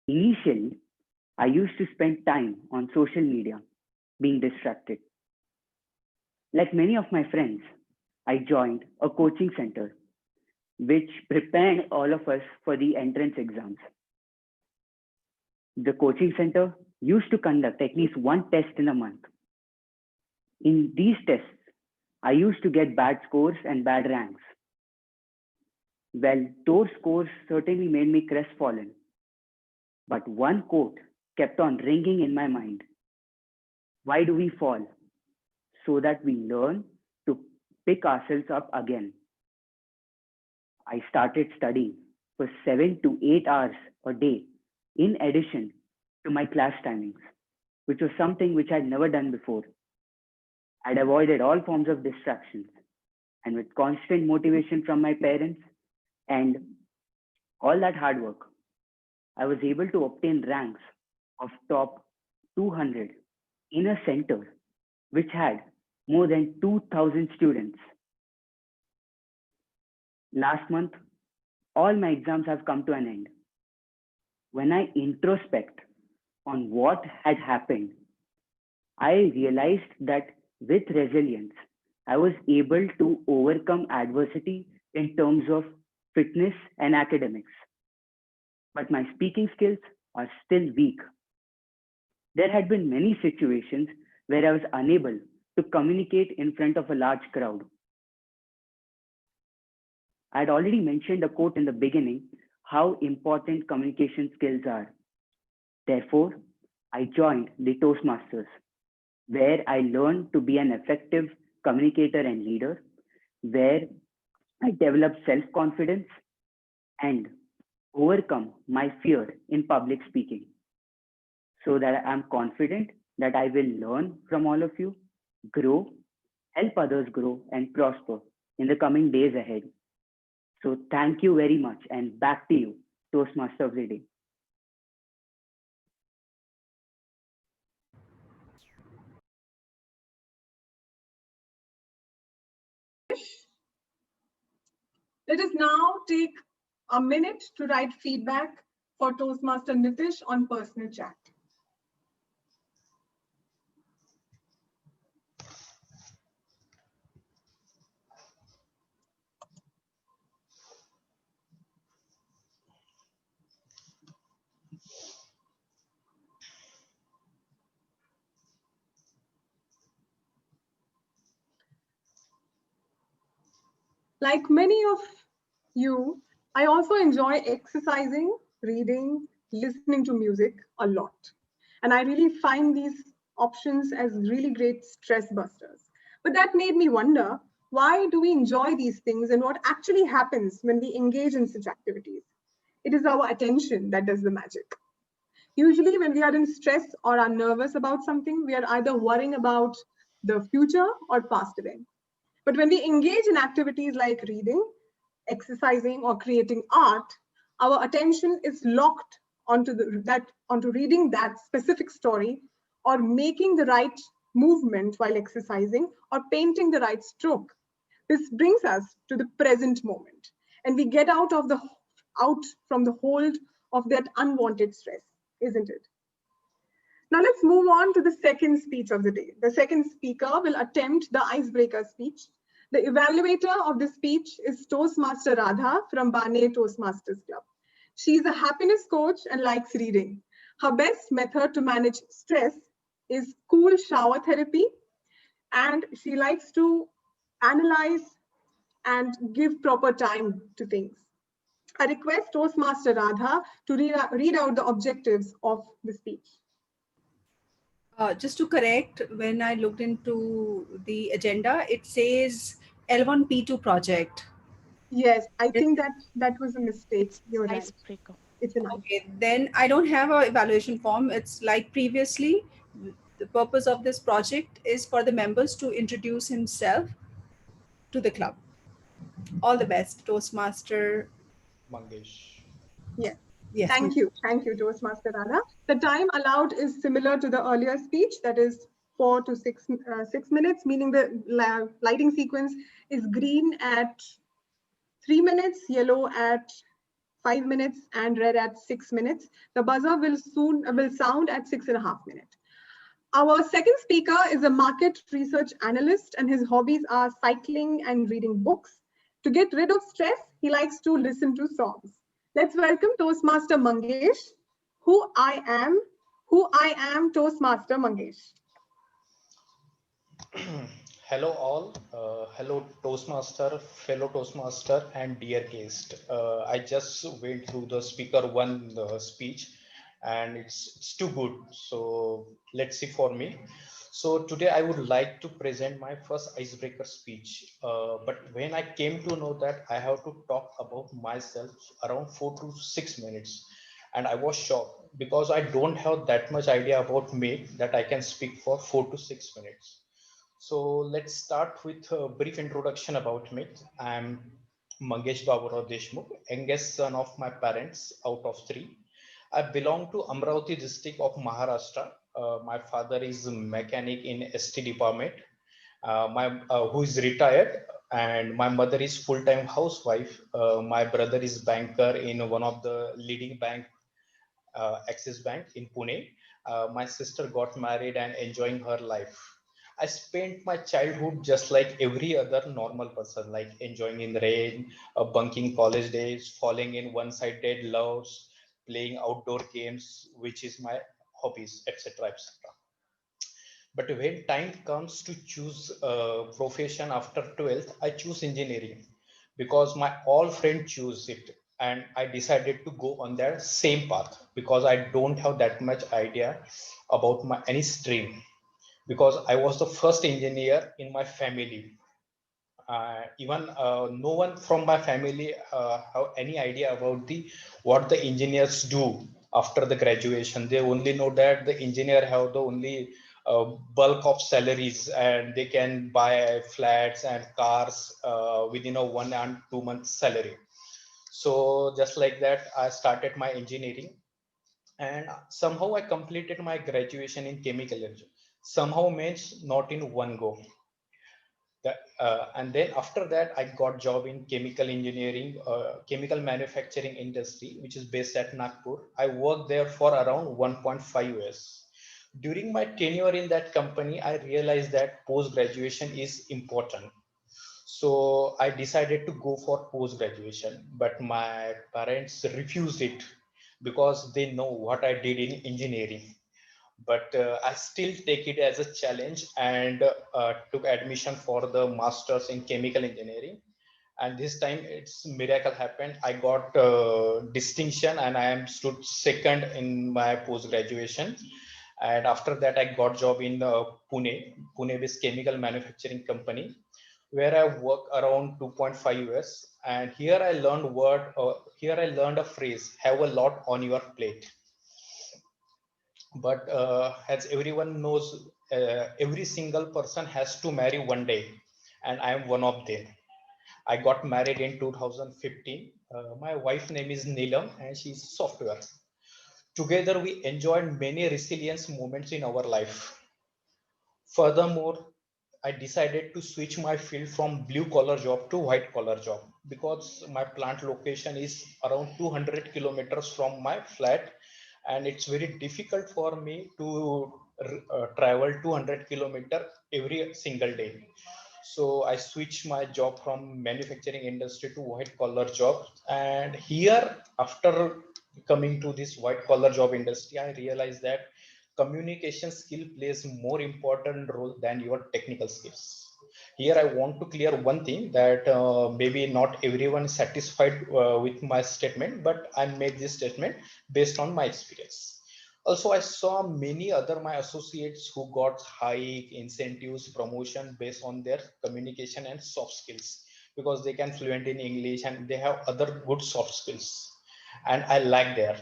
Initially, I used to spend time on social media, being distracted. Like many of my friends, I joined a coaching center which prepared all of us for the entrance exams. The coaching center used to conduct at least one test in a month. In these tests, I used to get bad scores and bad ranks. Well, those scores certainly made me crestfallen, but one quote kept on ringing in my mind. Why do we fall? So that we learn to pick ourselves up again. I started studying for 7 to 8 hours a day in addition to my class timings, which was something which I'd never done before. I'd avoided all forms of distractions, and with constant motivation from my parents and all that hard work, I was able to obtain ranks of top 200 in a center which had more than 2,000 students. Last month, all my exams have come to an end. When I introspect on what had happened, I realized that with resilience, I was able to overcome adversity in terms of fitness and academics. But my speaking skills are still weak. There had been many situations where I was unable to communicate in front of a large crowd. I had already mentioned a quote in the beginning how important communication skills are. Therefore, I joined the Toastmasters, where I learned to be an effective communicator and leader, where I developed self confidence and overcome my fear in public speaking so that I'm confident that I will learn from all of you, grow, help others grow, and prosper in the coming days ahead. So, thank you very much, and back to you, Toastmaster of the Day. Let us now take a minute to write feedback for Toastmaster Nitish on personal chat. Like many of you, I also enjoy exercising, reading, listening to music a lot. And I really find these options as really great stress busters. But that made me wonder, why do we enjoy these things and what actually happens when we engage in such activities? It is our attention that does the magic. Usually when we are in stress or are nervous about something, we are either worrying about the future or past event. But when we engage in activities like reading, exercising, or creating art, our attention is locked onto reading that specific story, or making the right movement while exercising, or painting the right stroke. This brings us to the present moment, and we get out from the hold of that unwanted stress, isn't it? Now let's move on to the second speech of the day. The second speaker will attempt the icebreaker speech. The evaluator of the speech is Toastmaster Radha from Bane Toastmasters Club. She is a happiness coach and likes reading. Her best method to manage stress is cool shower therapy, and she likes to analyze and give proper time to things. I request Toastmaster Radha to read out the objectives of the speech. Just to correct, when I looked into the agenda, it says L1P2 project. Yes, I think that was a mistake. You're right. Icebreaker. It's an Okay, then I don't have an evaluation form. It's like previously, the purpose of this project is for the members to introduce himself to the club. All the best, Toastmaster Mangesh. Yes. Yes. Thank you, Toastmaster Radha. The time allowed is similar to the earlier speech, that is 4 to 6 minutes, meaning the lighting sequence is green at 3 minutes, yellow at 5 minutes and read at 6 minutes. The buzzer will sound at 6.5 minutes. Our second speaker is a market research analyst, and his hobbies are cycling and reading books. To get rid of stress, he likes to listen to songs. Let's welcome Toastmaster Mangesh. Who I am Toastmaster Mangesh. Hello all, hello Toastmaster, fellow Toastmaster and dear guest. I just went through the speaker one speech and it's too good. So let's see for me. So today I would like to present my first icebreaker speech. But when I came to know that I have to talk about myself around 4 to 6 minutes, and I was shocked because I don't have that much idea about me that I can speak for 4 to 6 minutes. So let's start with a brief introduction about me. I'm Mangesh Baburao Deshmukh, youngest son of my parents out of three. I belong to Amravati district of Maharashtra. My father is a mechanic in ST department, who is retired, and my mother is full-time housewife. My brother is banker in one of the leading bank, Axis Bank in Pune. My sister got married and enjoying her life. I spent my childhood just like every other normal person, like enjoying in the rain, bunking college days, falling in one-sided loves, playing outdoor games, which is my hobbies, etc., etc. But when time comes to choose a profession after 12th, I choose engineering because my all friends choose it. And I decided to go on their same path because I don't have that much idea about my any stream, because I was the first engineer in my family. Even no one from my family have any idea about the what the engineers do after the graduation. They only know that the engineer have the only bulk of salaries and they can buy flats and cars within a 1 and 2 months salary. So just like that, I started my engineering, and somehow I completed my graduation in chemical engineering. Somehow means not in one go. And then after that, I got job in chemical engineering, chemical manufacturing industry, which is based at Nagpur. I worked there for around 1.5 years. During my tenure in that company, I realized that post graduation is important. So I decided to go for post graduation, but my parents refused it because they know what I did in engineering. But I still take it as a challenge and took admission for the masters in chemical engineering. And this time it's miracle happened. I got distinction and I am stood second in my post graduation. And after that, I got job in Pune based chemical manufacturing company, where I worked around 2.5 years. And here I learned a phrase: have a lot on your plate. But as everyone knows, every single person has to marry one day, and I am one of them. I got married in 2015. My wife name is Neelam, and she's software. Together, we enjoyed many resilience moments in our life. Furthermore, I decided to switch my field from blue collar job to white collar job because my plant location is around 200 kilometers from my flat, and it's very difficult for me to travel 200 kilometer every single day. So I switched my job from manufacturing industry to white collar job. And here, after coming to this white collar job industry, I realized that communication skill plays more important role than your technical skills. Here I want to clear one thing, that maybe not everyone is satisfied with my statement, but I made this statement based on my experience. Also, I saw many other my associates who got high incentives, promotion based on their communication and soft skills, because they can fluent in English and they have other good soft skills, and I lack there.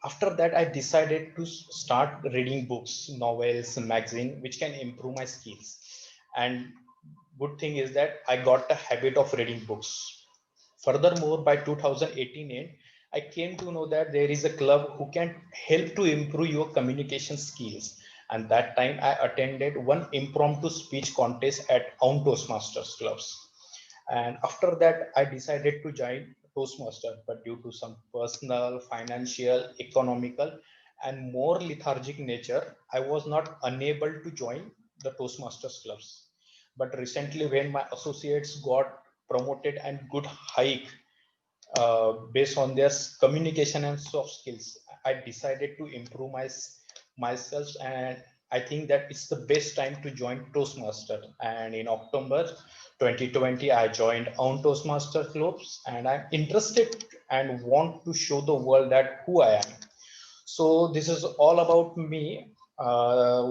After that, I decided to start reading books, novels, magazine, which can improve my skills. And good thing is that I got a habit of reading books. Furthermore, by 2018 end, I came to know that there is a club who can help to improve your communication skills. And that time I attended one impromptu speech contest at Toastmasters clubs. And after that, I decided to join Toastmaster, but due to some personal, financial, economical, and more lethargic nature, I was not unable to join the Toastmasters clubs. But recently, when my associates got promoted and good hike based on their communication and soft skills, I decided to improve myself, and I think that it's the best time to join Toastmaster. And in October 2020, I joined on Toastmaster clubs, and I'm interested and want to show the world that who I am. So this is all about me,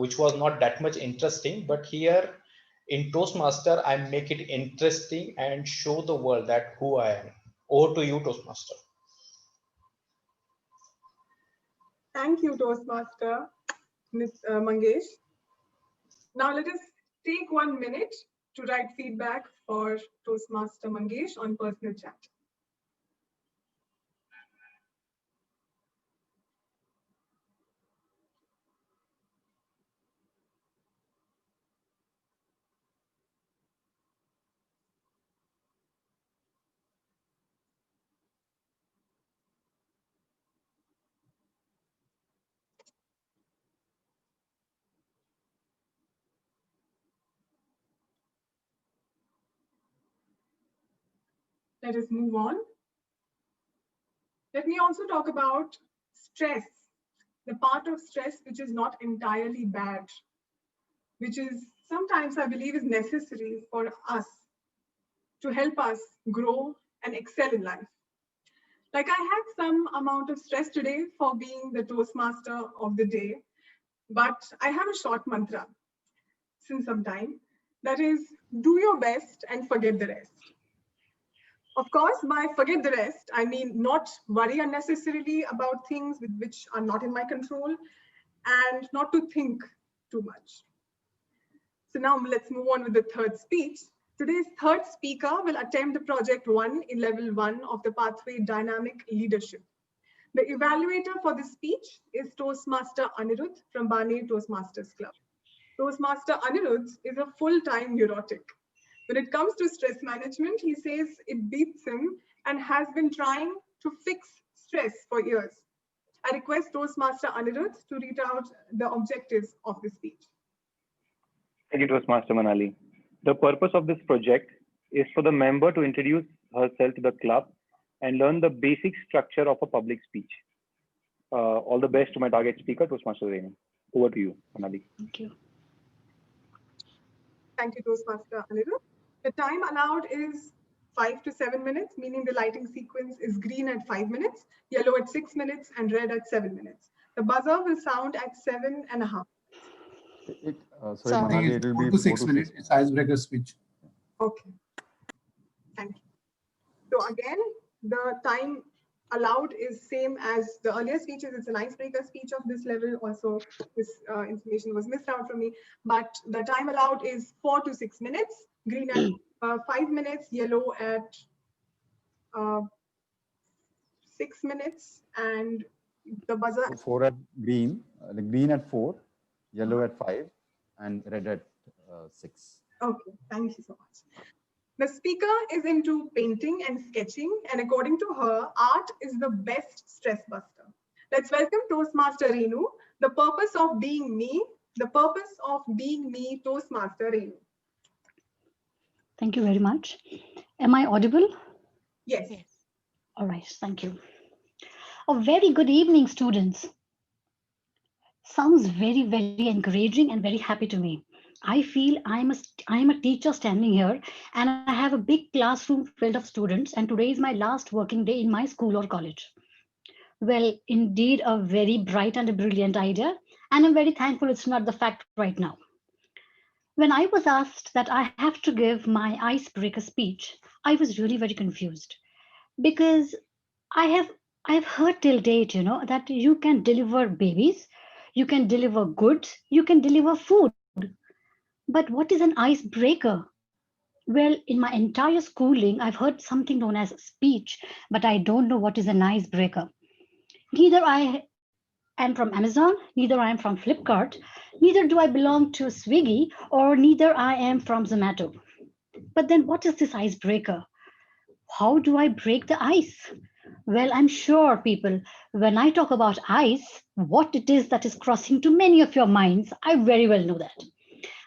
which was not that much interesting, but here in Toastmaster, I make it interesting and show the world that who I am. Over to you, Toastmaster. Thank you, Toastmaster, Ms. Mangesh. Now let us take 1 minute to write feedback for Toastmaster Mangesh on personal chat. Let us move on. Let me also talk about stress, the part of stress which is not entirely bad, which is sometimes I believe is necessary for us to help us grow and excel in life. Like I had some amount of stress today for being the Toastmaster of the day, but I have a short mantra since some time. That is, do your best and forget the rest. Of course, by forget the rest, I mean not worry unnecessarily about things which are not in my control and not to think too much. So now let's move on with the third speech. Today's third speaker will attempt the project 1 in level 1 of the pathway Dynamic Leadership. The evaluator for this speech is Toastmaster Anirudh from Bane Toastmasters Club. Toastmaster Anirudh is a full-time neurotic. When it comes to stress management, he says it beats him and has been trying to fix stress for years. I request Toastmaster Anirudh to read out the objectives of the speech. Thank you, Toastmaster Manali. The purpose of this project is for the member to introduce herself to the club and learn the basic structure of a public speech. All the best to my target speaker, Toastmaster Renu. Over to you, Manali. Thank you. Thank you, Toastmaster Anirudh. The time allowed is 5 to 7 minutes, meaning the lighting sequence is green at 5 minutes, yellow at 6 minutes, and red at 7 minutes. The buzzer will sound at 7.5. Sorry, Manali, it will be 4 to 6 minutes. It's icebreaker speech. Okay. Thank you. So again, the time allowed is same as the earlier speeches. It's an icebreaker speech of this level. Also, this information was missed out from me. But the time allowed is 4 to 6 minutes. Green at 5 minutes, yellow at 6 minutes, and the buzzer. 4 at green, green at 4, yellow at 5, and red at 6. Okay, thank you so much. The speaker is into painting and sketching, and according to her, art is the best stress buster. Let's welcome Toastmaster Renu. The purpose of being me, Toastmaster Renu. Thank you very much. Am I audible? Yes. All right, thank you. A very good evening, students. Sounds very, very encouraging and very happy to me. I feel I am a teacher standing here, and I have a big classroom filled of students, and today is my last working day in my school or college. Well, indeed, a very bright and a brilliant idea, and I'm very thankful it's not the fact right now. When I was asked that I have to give my icebreaker speech, I was really very confused, because I have heard till date, that you can deliver babies, you can deliver goods, you can deliver food. But what is an icebreaker? Well, in my entire schooling, I've heard something known as speech, but I don't know what is an icebreaker. Neither I am from Amazon, neither I am from Flipkart, neither do I belong to Swiggy, or neither I am from Zomato. But then what is this icebreaker? How do I break the ice? Well, I'm sure, people, when I talk about ice, what it is that is crossing to many of your minds, I very well know that.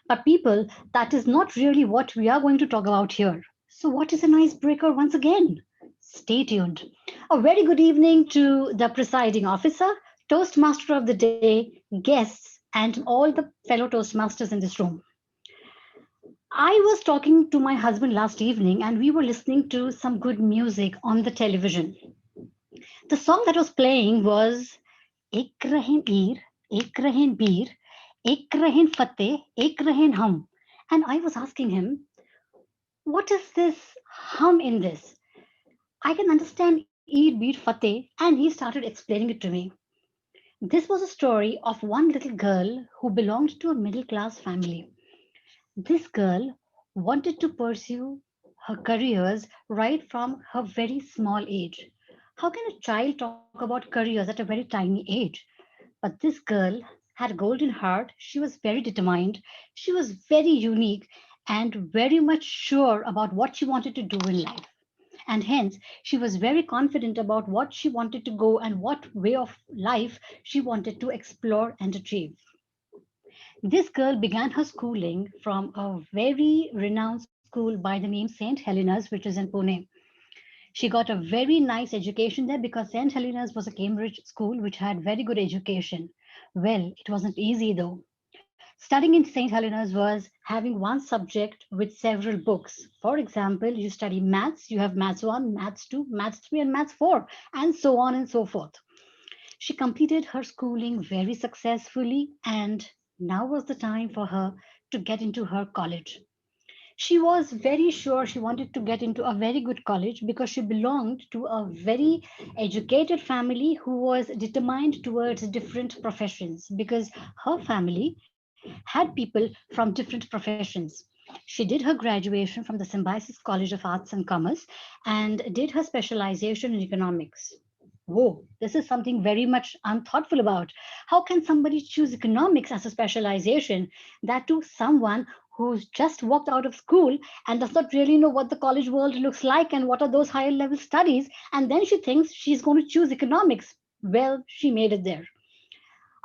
But, people, that is not really what we are going to talk about here. So, what is an icebreaker once again? Stay tuned. A very good evening to the presiding officer, Toastmaster of the day, guests, and all the fellow Toastmasters in this room. I was talking to my husband last evening and we were listening to some good music on the television. The song that was playing was Ek Rahen Eer, Ek Rahen Beer, Ek Rahen Fateh, Ek Rahen Hum. And I was asking him, what is this hum in this? I can understand Eid, Beer, Fateh, and he started explaining it to me. This was a story of one little girl who belonged to a middle class family. This girl wanted to pursue her careers right from her very small age. How can a child talk about careers at a very tiny age? But this girl had a golden heart. She was very determined. She was very unique and very much sure about what she wanted to do in life. And hence, she was very confident about what she wanted to go and what way of life she wanted to explore and achieve. This girl began her schooling from a very renowned school by the name St. Helena's, which is in Pune. She got a very nice education there because St. Helena's was a Cambridge school which had very good education. Well, it wasn't easy though. Studying in St. Helena's was having one subject with several books. For example, you study maths, you have maths 1, maths 2, maths 3, and maths 4, and so on and so forth. She completed her schooling very successfully, and now was the time for her to get into her college. She was very sure she wanted to get into a very good college because she belonged to a very educated family who was determined towards different professions because her family had people from different professions. She did her graduation from the Symbiosis College of Arts and Commerce and did her specialization in economics. Whoa, this is something very much unthoughtful about. How can somebody choose economics as a specialization? That too, someone who's just walked out of school and does not really know what the college world looks like and what are those higher level studies. And then she thinks she's going to choose economics. Well, she made it there.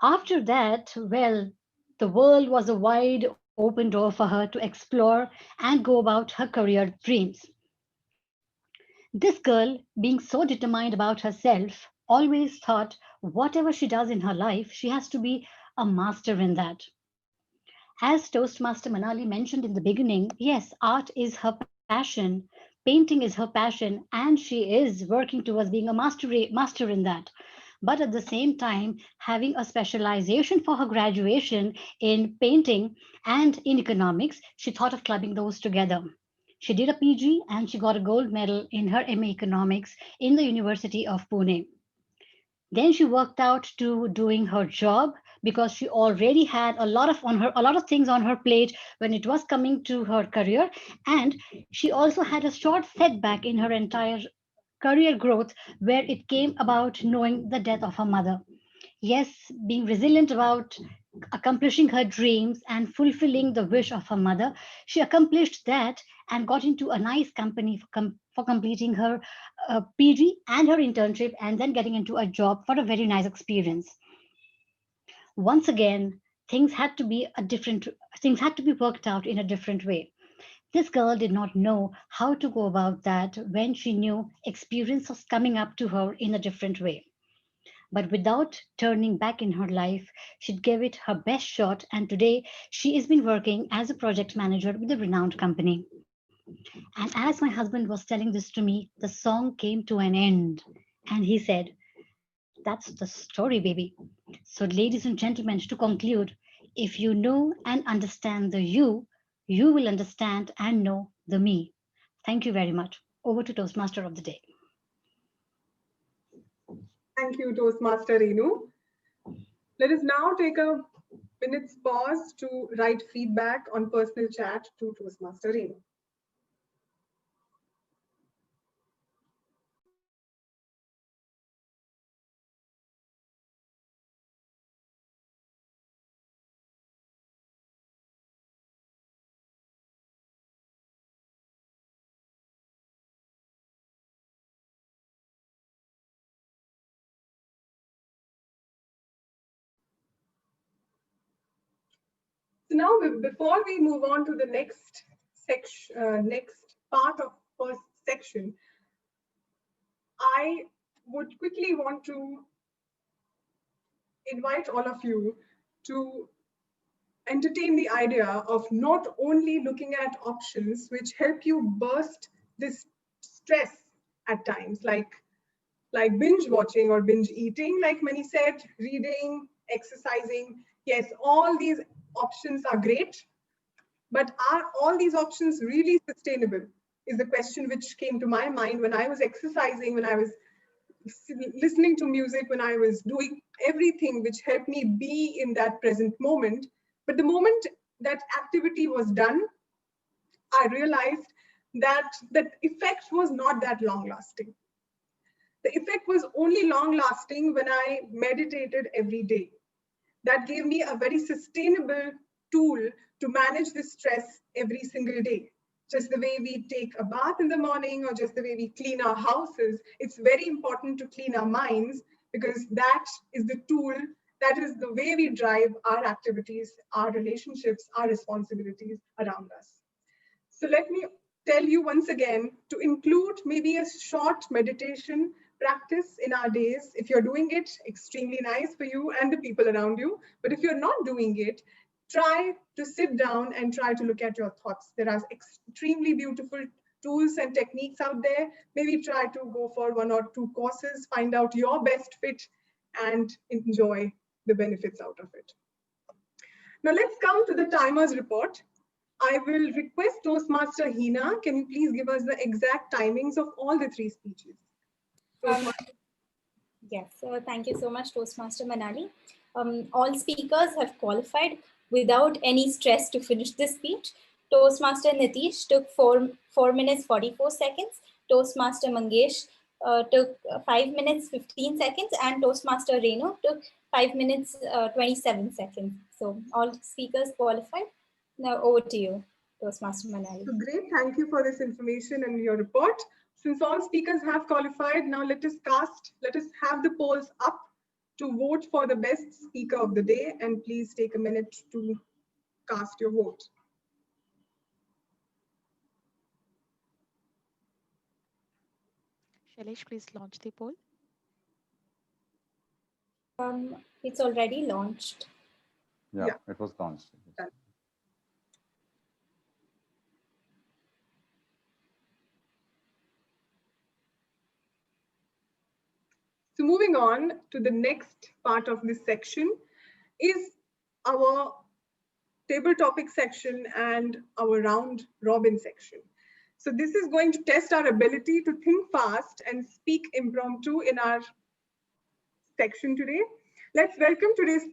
After that, well, the world was a wide open door for her to explore and go about her career dreams. This girl, being so determined about herself, always thought whatever she does in her life, she has to be a master in that. As Toastmaster Manali mentioned in the beginning, yes, art is her passion, painting is her passion, and she is working towards being a master in that. But at the same time, having a specialization for her graduation in painting and in economics, she thought of clubbing those together. She did a PG and she got a gold medal in her MA Economics in the University of Pune. Then she worked out to doing her job because she already had a lot of things on her plate when it was coming to her career, and she also had a short setback in her entire career growth where it came about knowing the death of her mother. Yes, being resilient about accomplishing her dreams and fulfilling the wish of her mother, she accomplished that and got into a nice company for completing her PG and her internship and then getting into a job for a very nice experience. Once again, things had to be worked out in a different way. This girl did not know how to go about that when she knew experience was coming up to her in a different way. But without turning back in her life, she gave it her best shot. And today she has been working as a project manager with a renowned company. And as my husband was telling this to me, the song came to an end. And he said, that's the story, baby. So, ladies and gentlemen, to conclude, if you know and understand the you will understand and know the me. Thank you very much. Over to Toastmaster of the day. Thank you, Toastmaster Renu. Let us now take a minute's pause to write feedback on personal chat to Toastmaster Renu. now, before we move on to the next section, next part of first section, I would quickly want to invite all of you to entertain the idea of not only looking at options which help you burst this stress at times, like binge watching or binge eating, like many said, reading, exercising. Yes, all these options are great, but are all these options really sustainable? Is the question which came to my mind when I was exercising, when I was listening to music, when I was doing everything which helped me be in that present moment. But the moment that activity was done, I realized that the effect was not that long lasting. The effect was only long lasting when I meditated every day. That gave me a very sustainable tool to manage the stress every single day. Just the way we take a bath in the morning or just the way we clean our houses, it's very important to clean our minds, because that is the tool, that is the way we drive our activities, our relationships, our responsibilities around us. So let me tell you once again to include maybe a short meditation practice in our days. If you're doing it, extremely nice for you and the people around you. But if you're not doing it, try to sit down and try to look at your thoughts. There are extremely beautiful tools and techniques out there. Maybe try to go for 1 or 2 courses, find out your best fit and enjoy the benefits out of it. Now let's come to the timers report. I will request Toastmaster Hina, can you please give us the exact timings of all the 3 speeches? Yes, so thank you so much, Toastmaster Manali. All speakers have qualified without any stress to finish this speech. Toastmaster Nitish took 4 minutes 44 seconds. Toastmaster Mangesh took 5 minutes 15 seconds, and Toastmaster Renu took 5 minutes 27 seconds. So all speakers qualified. Now over to you, Toastmaster Manali. So great, thank you for this information and your report. Since all speakers have qualified, now let us have the polls up to vote for the best speaker of the day, and please take a minute to cast your vote. Shailesh, please launch the poll. It's already launched. Yeah, it was launched. Done. So moving on to the next part of this section is our table topic section and our round robin section. So this is going to test our ability to think fast and speak impromptu in our section today. Let's welcome today's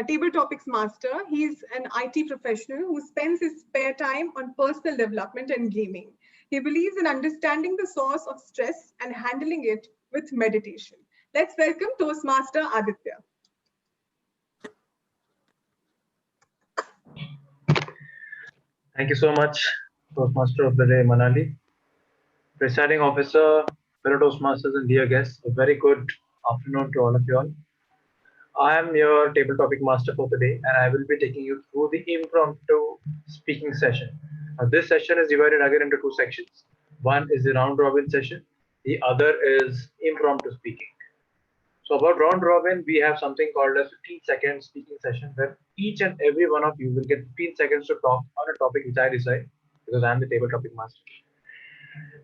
table topics master. He's an IT professional who spends his spare time on personal development and gaming. He believes in understanding the source of stress and handling it with meditation. Let's welcome Toastmaster Aditya. Thank you so much, Toastmaster of the day, Manali. Presiding officer, fellow Toastmasters and dear guests, a very good afternoon to all of you all. I am your table topic master for the day, and I will be taking you through the impromptu speaking session. Now, this session is divided again into 2 sections. One is the round robin session. The other is impromptu speaking. So about round robin, we have something called a 15-second speaking session where each and every one of you will get 15 seconds to talk on a topic which I decide, because I am the table topic master.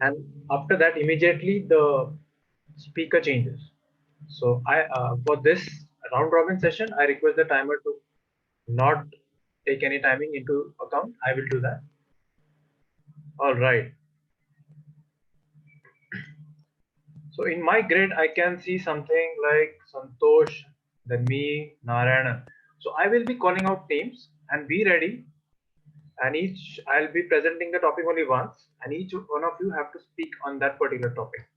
And after that, immediately the speaker changes. So for this round robin session, I request the timer to not take any timing into account. I will do that. All right. So in my grid, I can see something like Santosh, then me, Narayana. So I will be calling out names and be ready. And I'll be presenting the topic only once, and each one of you have to speak on that particular topic.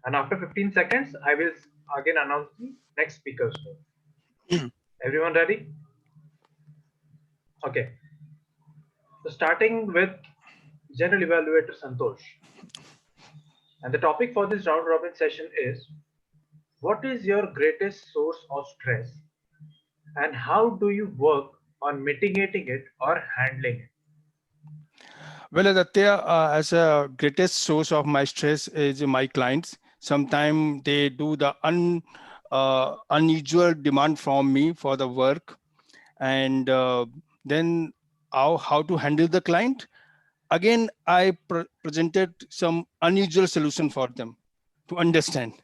And after 15 seconds, I will again announce the next speaker's name. Everyone ready? Okay. So starting with General Evaluator Santosh. And the topic for this round robin session is, what is your greatest source of stress and how do you work on mitigating it or handling it? Well, Aditya, as a greatest source of my stress is my clients. Sometimes they do the unusual demand from me for the work, and then how to handle the client. Again, I presented some unusual solution for them to understand.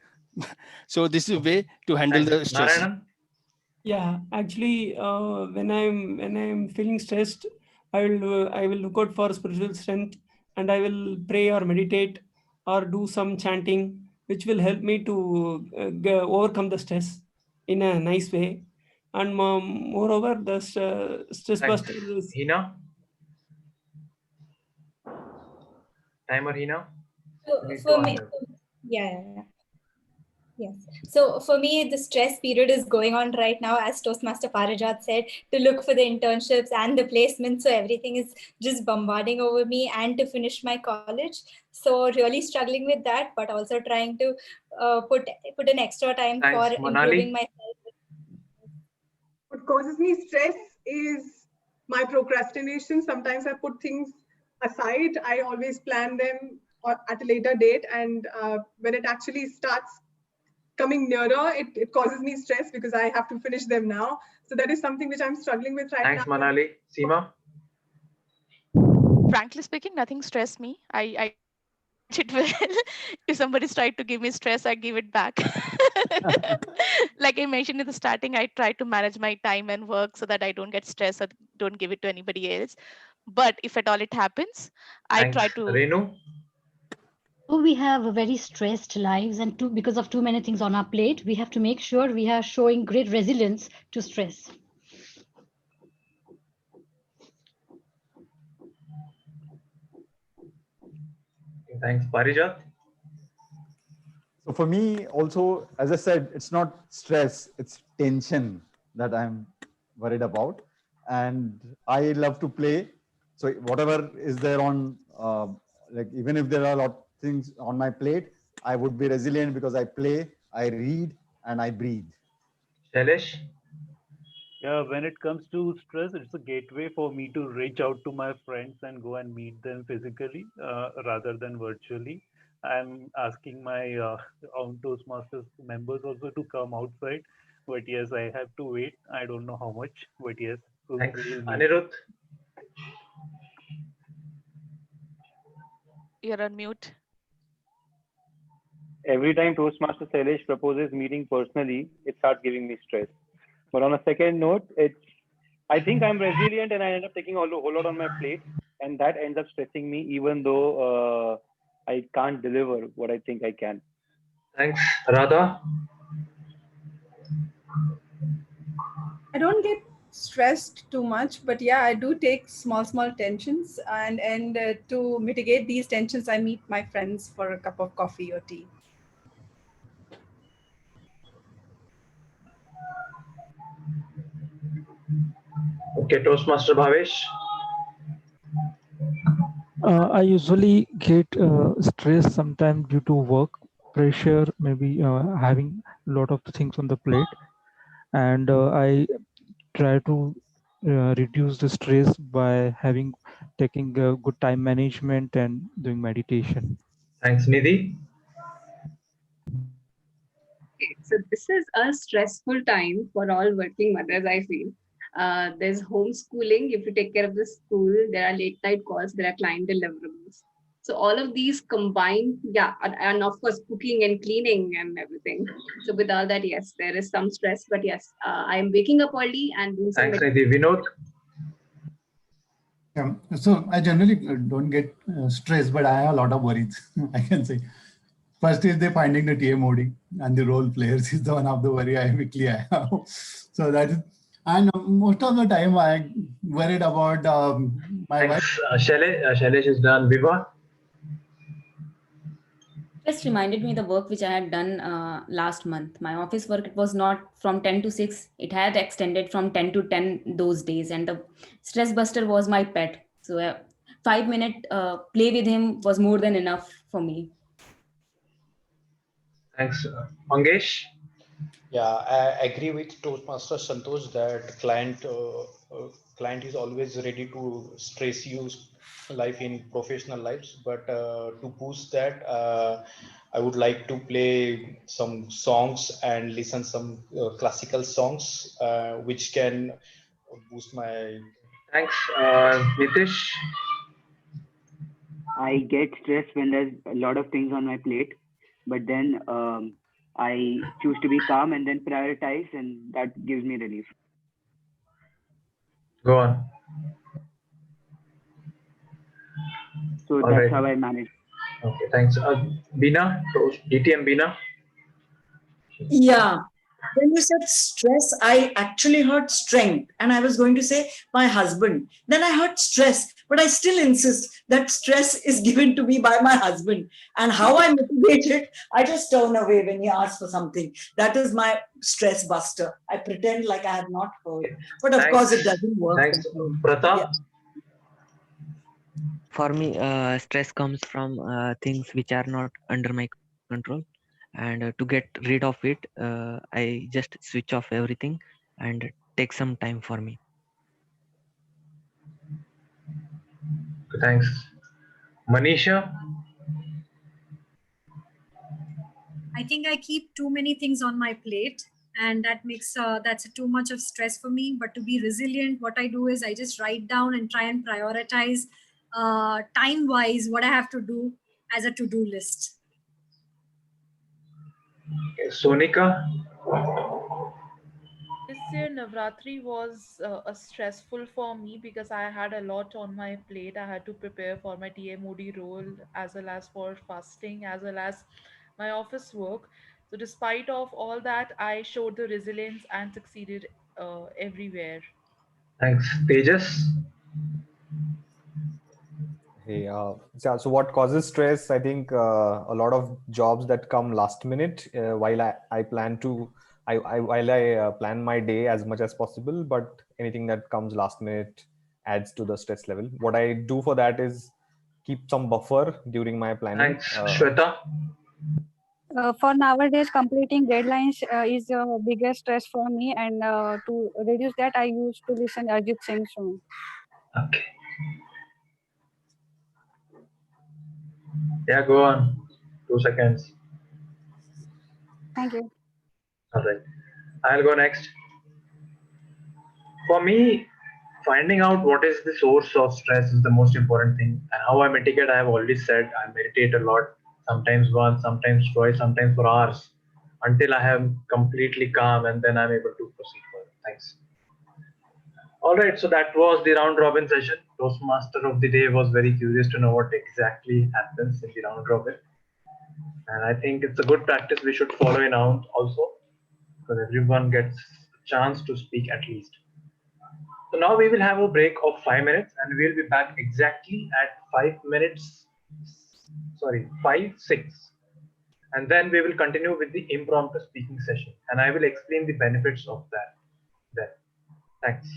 So this is a way to handle the Thanks. stress. Narayanan? Yeah, actually, when I'm feeling stressed, I will look out for spiritual strength, and I will pray or meditate or do some chanting, which will help me to overcome the stress in a nice way. And moreover, the stress Thanks. buster is. Hina? Timer, Hina? So You need for to me, unmute. yeah. Yes. So for me, the stress period is going on right now, as Toastmaster Parijat said, to look for the internships and the placements. So everything is just bombarding over me, and to finish my college. So really struggling with that, but also trying to put an extra time for Thanks. improving Manali? myself. What causes me stress is my procrastination. Sometimes I put things aside. I always plan them at a later date. And when it actually starts coming nearer, it causes me stress because I have to finish them now. So that is something which I'm struggling with right Thanks, now. Manali. Seema? Frankly speaking, nothing stressed me. I it well. If somebody's tried to give me stress, I give it back. Like I mentioned in the starting, I try to manage my time and work so that I don't get stressed or don't give it to anybody else. But if at all it happens, I Thanks. try to. Renu? So we have a very stressed lives, and because of too many things on our plate, we have to make sure we are showing great resilience to stress. Thanks. Parijat? So for me also, as I said, it's not stress, it's tension that I'm worried about. And I love to play. So whatever is there on, like even if there are a lot of things on my plate, I would be resilient because I play, I read, and I breathe. Shailesh? Yeah, when it comes to stress, it's a gateway for me to reach out to my friends and go and meet them physically rather than virtually. I'm asking my own Toastmasters members also to come outside, but yes, I have to wait. I don't know how much, but yes, so Thanks. we will meet. Anirudh? You're on mute. Every time Toastmaster Shailesh proposes meeting personally, it starts giving me stress. But on a second note, I think I'm resilient and I end up taking a whole lot on my plate, and that ends up stressing me, even though I can't deliver what I think I can. Thanks. Radha? I don't get stressed too much, but yeah, I do take small tensions, and to mitigate these tensions, I meet my friends for a cup of coffee or tea. Okay, Toastmaster Bhavesh? I usually get stressed sometimes due to work pressure, maybe having a lot of things on the plate, and I try to reduce the stress by taking good time management and doing meditation. Thanks, Nidhi. Okay, so this is a stressful time for all working mothers, I feel. There's homeschooling, you have to take care of the school, there are late night calls, there are client deliverables. So all of these combined, yeah, and of course cooking and cleaning and everything. So with all that, yes, there is some stress, but yes, I am waking up early and doing some. Thanks, Nidhi. Vinod? Yeah, so I generally don't get stressed, but I have a lot of worries, I can say. First is the finding the TMOD and the role players is the one of the worry I have. So that is, and most of the time I worried about my Thanks. wife. Shailesh is done. Vibha? Just reminded me the work which I had done last month. My office work, it was not from 10 to 6. It had extended from 10 to 10 those days. And the stress buster was my pet. So 5-minute play with him was more than enough for me. Thanks. Mangesh? Yeah, I agree with Toastmaster Santosh that client is always ready to stress you life in professional lives. But to boost that, I would like to play some songs and listen some classical songs, which can boost my. Thanks, Nitish. I get stressed when there's a lot of things on my plate, but then I choose to be calm and then prioritize, and that gives me relief. Go on. So All that's right. how I manage. Okay, thanks. Bina, DTM Bina. Yeah. When you said stress, I actually heard strength, and I was going to say my husband. Then I heard stress, but I still insist that stress is given to me by my husband. And how I mitigate it, I just turn away when he asks for something. That is my stress buster. I pretend like I have not heard. But of course, it doesn't work. Thanks, Pratap. Yeah. For me, stress comes from things which are not under my control, and to get rid of it, I just switch off everything and take some time for me. Thanks, Manisha. I think I keep too many things on my plate, and that makes that's too much of stress for me. But to be resilient, what I do is I just write down and try and prioritize time wise what I have to do as a to-do list. Sonika. This year Navratri was stressful for me because I had a lot on my plate. I had to prepare for my TMOD role as well as for fasting as well as my office work. So despite of all that, I showed the resilience and succeeded everywhere. Thanks, Tejas. Hey, so what causes stress? I think a lot of jobs that come last minute while I plan to, while I plan my day as much as possible, but anything that comes last minute adds to the stress level. What I do for that is keep some buffer during my planning. Thanks, Shweta. For nowadays, completing deadlines is the biggest stress for me, and to reduce that, I used to listen Arjit Singh song. Okay. Yeah, go on. 2 seconds. Thank you. All right. I'll go next. For me, finding out what is the source of stress is the most important thing. And how I mitigate, I have already said, I meditate a lot, sometimes once, sometimes twice, sometimes for hours, until I am completely calm, and then I'm able to proceed further. Thanks. All right, so that was the round robin session. Toastmaster of the day was very curious to know what exactly happens in the round robin. And I think it's a good practice we should follow in round also, because everyone gets a chance to speak at least. So now we will have a break of 5 minutes, and we'll be back exactly at 5:06. And then we will continue with the impromptu speaking session, and I will explain the benefits of that then. Thanks.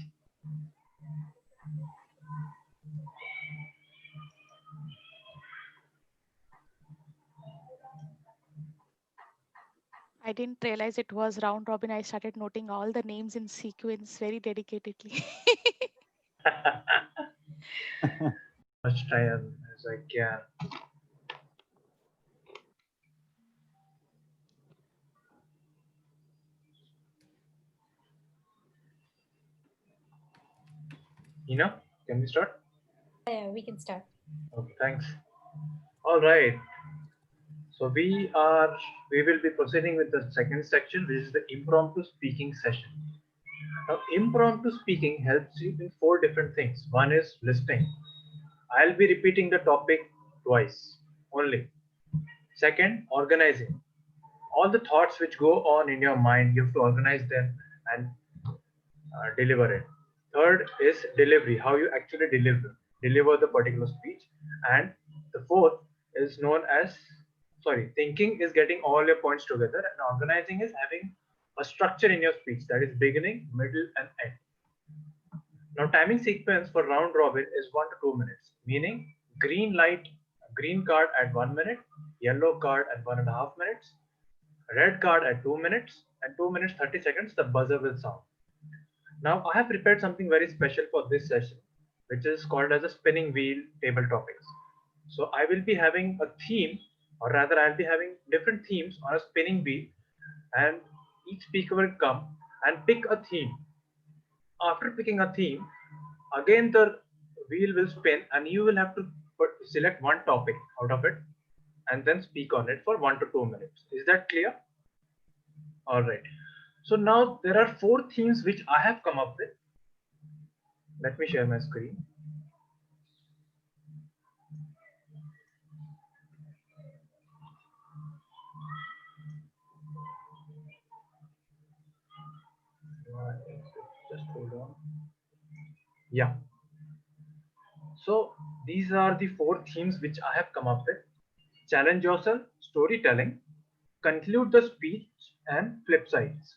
I didn't realize it was round robin. I started noting all the names in sequence very dedicatedly. Much time as I can. Ina, can we start? Yeah, we can start. Okay, thanks. All right. So we will be proceeding with the second section, which is the impromptu speaking session. Now, impromptu speaking helps you in 4 different things. One is listening. I'll be repeating the topic twice only. Second, organizing. All the thoughts which go on in your mind, you have to organize them and deliver it. Third is delivery, how you actually deliver the particular speech. And the fourth is known as, thinking is getting all your points together, and organizing is having a structure in your speech, that is beginning, middle, and end. Now, timing sequence for round robin is 1 to 2 minutes, meaning green card at 1 minute, yellow card at 1.5 minutes, red card at 2 minutes, and 2 minutes 30 seconds, the buzzer will sound. Now I have prepared something very special for this session, which is called as a spinning wheel table topics. So I will be having a theme, or rather I'll be having different themes on a spinning wheel, and each speaker will come and pick a theme. After picking a theme, again the wheel will spin and you will have to select one topic out of it and then speak on it for 1 to 2 minutes. Is that clear? All right. So now there are 4 themes which I have come up with. Let me share my screen. Just hold on. Yeah. So these are the 4 themes which I have come up with. Challenge yourself, storytelling, conclude the speech, and flip sides.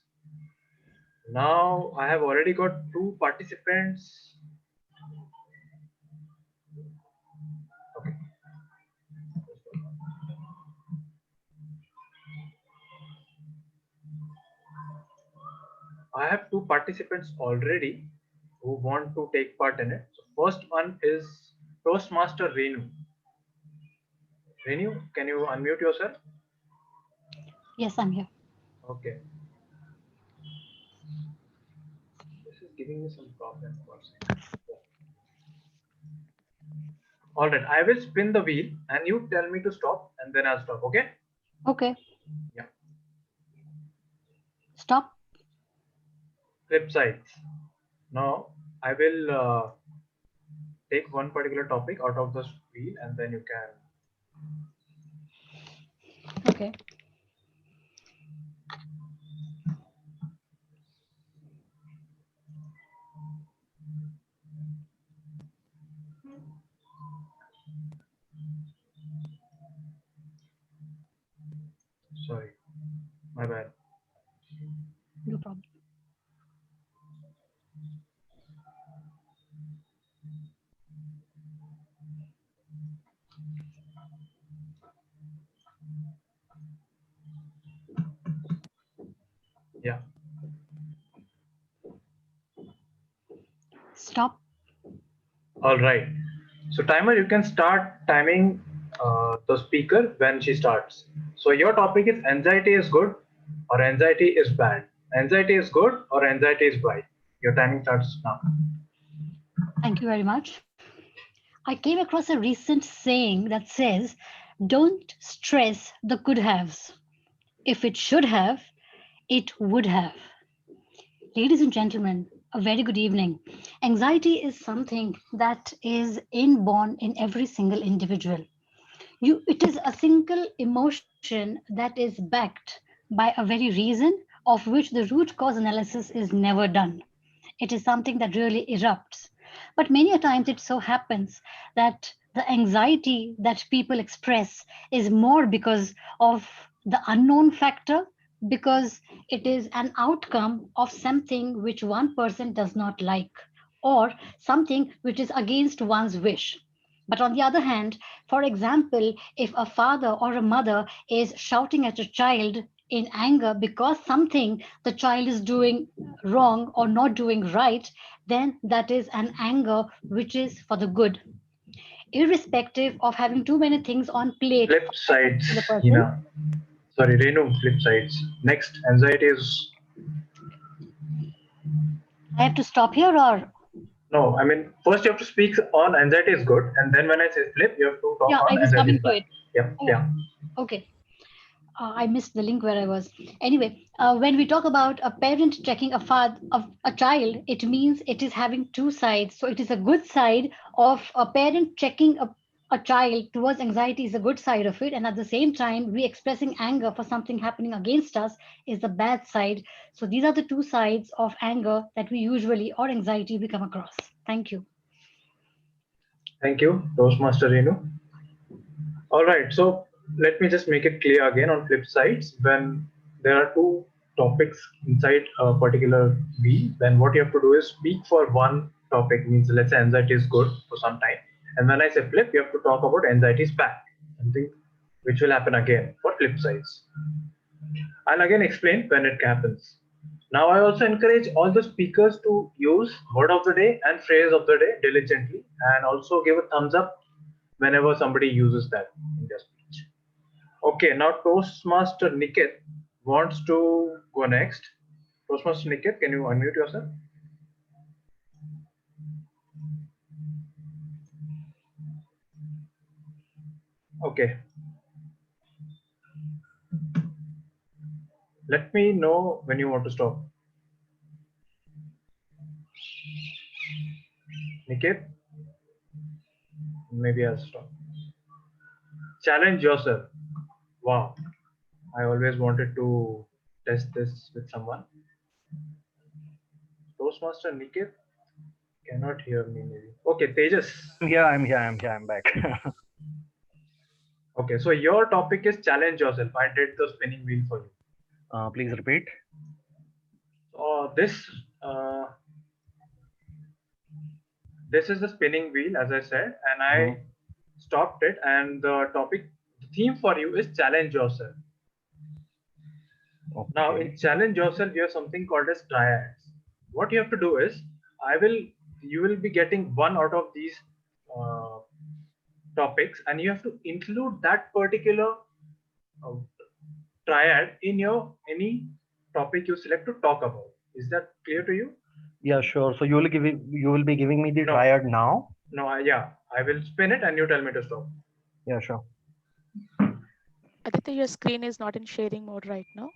Now I have already got 2 participants. Okay. I have 2 participants already who want to take part in it. So first one is Toastmaster Renu. Renu, can you unmute yourself? Yes, I'm here. Okay. This is giving me some problem. All right, I will spin the wheel and you tell me to stop and then I'll stop, okay? Okay. Yeah. Stop. Flip sides. Now I will take one particular topic out of the wheel and then you can. Okay. Sorry, my bad. No problem. Yeah. Stop. All right. So timer, you can start timing the speaker when she starts. So your topic is anxiety is good or anxiety is bad. Anxiety is good or anxiety is bad. Your timing starts now. Thank you very much. I came across a recent saying that says, don't stress the could haves. If it should have, it would have. Ladies and gentlemen, a very good evening. Anxiety is something that is inborn in every single individual. It is a single emotion that is backed by a very reason of which the root cause analysis is never done. It is something that really erupts. But many a times it so happens that the anxiety that people express is more because of the unknown factor, because it is an outcome of something which one person does not like, or something which is against one's wish. But on the other hand, for example, if a father or a mother is shouting at a child in anger because something the child is doing wrong or not doing right, then that is an anger which is for the good. Irrespective of having too many things on plate. Flip sides, to the person. Hina. Sorry, Renu, flip sides. Next, anxiety is. I have to stop here or? No, I mean, first you have to speak on anxiety is good, and then when I say flip, you have to talk Yeah, on I was anxiety coming is to bad. it. Yeah, Oh, yeah. Okay. I missed the link where I was. Anyway, when we talk about a parent checking a child, it means it is having 2 sides. So it is a good side of a parent checking a child towards anxiety is a good side of it. And at the same time, we expressing anger for something happening against us is the bad side. So these are the 2 sides of anger that we usually, or anxiety, we come across. Thank you. Thank you, Toastmaster Renu. All right, so let me just make it clear again on flip sides. When there are 2 topics inside a particular wheel, then what you have to do is speak for one topic, means let's say anxiety is good for some time. And when I say flip, you have to talk about anxiety is bad, something which will happen again for flip sides. I'll again explain when it happens. Now, I also encourage all the speakers to use word of the day and phrase of the day diligently, and also give a thumbs up whenever somebody uses that in their speech. Okay, now Toastmaster Niket wants to go next. Toastmaster Niket, can you unmute yourself? Okay. Let me know when you want to stop. Niket? Maybe I'll stop. Challenge yourself. Wow. I always wanted to test this with someone. Toastmaster Niket cannot hear me maybe. Okay, Tejas. I'm back. Okay, so your topic is challenge yourself. I did the spinning wheel for you. Please repeat. This is the spinning wheel, as I said, and I stopped it. And the theme for you is challenge yourself. Okay. Now, in challenge yourself, you have something called as triads. What you have to do is, you will be getting one out of these topics, and you have to include that particular triad in your any topic you select to talk about. Is that clear to you? Yeah, sure. So you will be giving me the triad now? No, I will spin it and you tell me to stop. Yeah, sure. Aditya, your screen is not in sharing mode right now.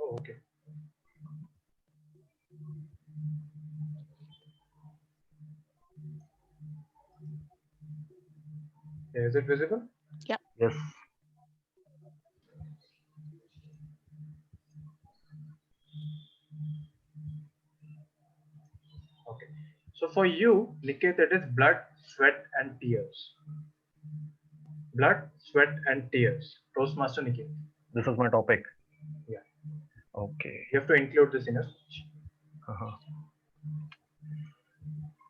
Oh, okay. Yeah, is it visible? Yeah. Yes. Okay. So for you, Niket, it is blood, sweat, and tears. Blood, sweat, and tears. Toastmaster Niket. This is my topic. Yeah. Okay. You have to include this in your speech.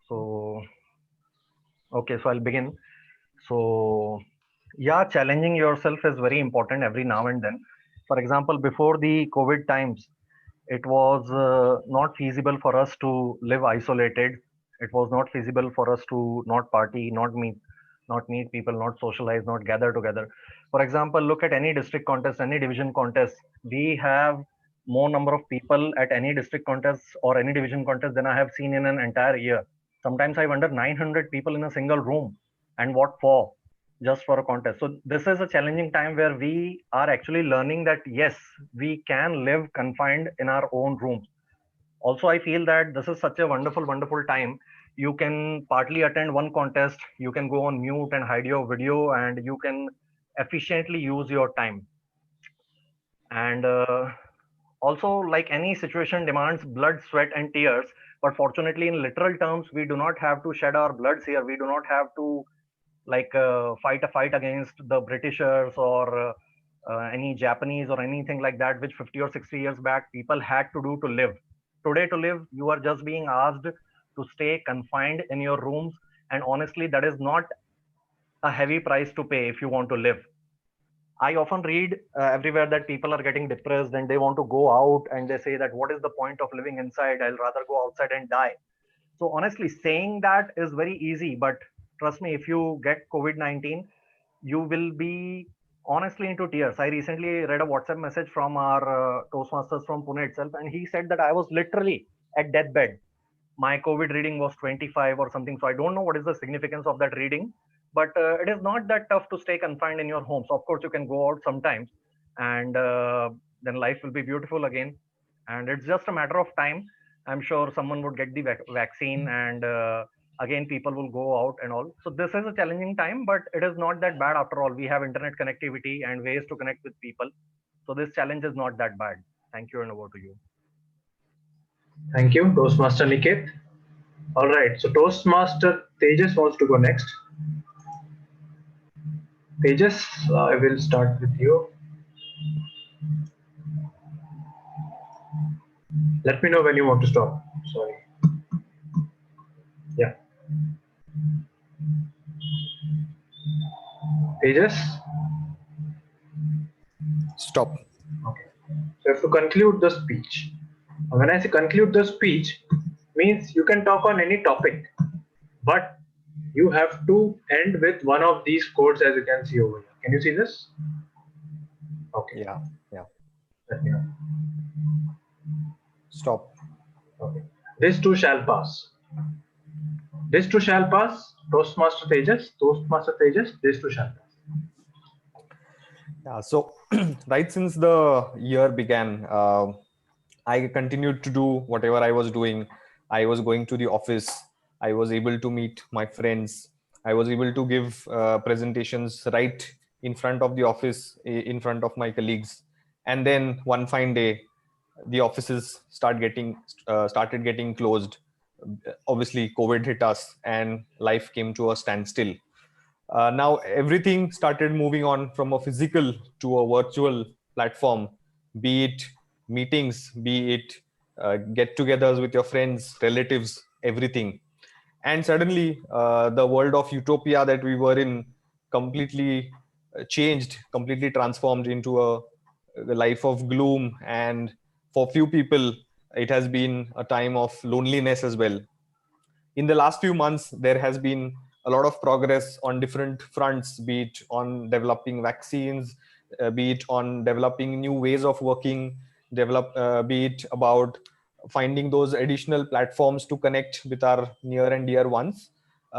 So, okay, so I'll begin. So, yeah, challenging yourself is very important every now and then. For example, before the COVID times, it was not feasible for us to live isolated. It was not feasible for us to not party, not meet people, not socialize, not gather together. For example, look at any district contest, any division contest. We have more number of people at any district contest or any division contest than I have seen in an entire year. Sometimes I wonder 900 people in a single room, and what for? Just for a contest. So this is a challenging time where we are actually learning that yes, we can live confined in our own rooms. Also, I feel that this is such a wonderful time. You can partly attend one contest, you can go on mute and hide your video, and you can efficiently use your time. And also, like any situation demands blood, sweat, and tears, but fortunately in literal terms, we do not have to shed our bloods here. We do not have to fight a fight against the Britishers or any Japanese or anything like that, which 50 or 60 years back people had to do to live. Today, to live, you are just being asked to stay confined in your rooms, and honestly, that is not a heavy price to pay if you want to live. I often read everywhere that people are getting depressed and they want to go out, and they say that what is the point of living inside? I'll rather go outside and die. So honestly, saying that is very easy, but trust me, if you get COVID-19, you will be honestly into tears. I recently read a WhatsApp message from our Toastmasters from Pune itself, and he said that I was literally at deathbed. My COVID reading was 25 or something. So I don't know what is the significance of that reading, but it is not that tough to stay confined in your home. So of course you can go out sometimes, and then life will be beautiful again. And it's just a matter of time. I'm sure someone would get the vaccine, and again people will go out and all. So this is a challenging time, but it is not that bad after all. We have internet connectivity and ways to connect with people. So this challenge is not that bad. Thank you, and over to you. Thank you, Toastmaster Niket. All right, so Toastmaster Tejas wants to go next. Tejas, I will start with you. Let me know when you want to stop. Sorry. Yeah. Tejas? Stop. Okay. conclude the speech. When I say conclude the speech, means you can talk on any topic, but you have to end with one of these quotes, as you can see over here. Can you see this? Okay. Yeah, yeah. Let me know. Stop. Okay. This too shall pass. This too shall pass. Toastmaster Tejas, this too shall pass. Yeah, so right since the year began, I continued to do whatever I was doing. I was going to the office. I was able to meet my friends. I was able to give presentations right in front of the office, in front of my colleagues. And then one fine day, the offices started getting closed. Obviously, COVID hit us, and life came to a standstill. Now everything started moving on from a physical to a virtual platform, be it meetings, be it get-togethers with your friends, relatives, everything. And suddenly, the world of utopia that we were in completely changed, completely transformed into a life of gloom. And for few people, it has been a time of loneliness as well. In the last few months, there has been a lot of progress on different fronts, be it on developing vaccines, be it on developing new ways of working, be it about finding those additional platforms to connect with our near and dear ones.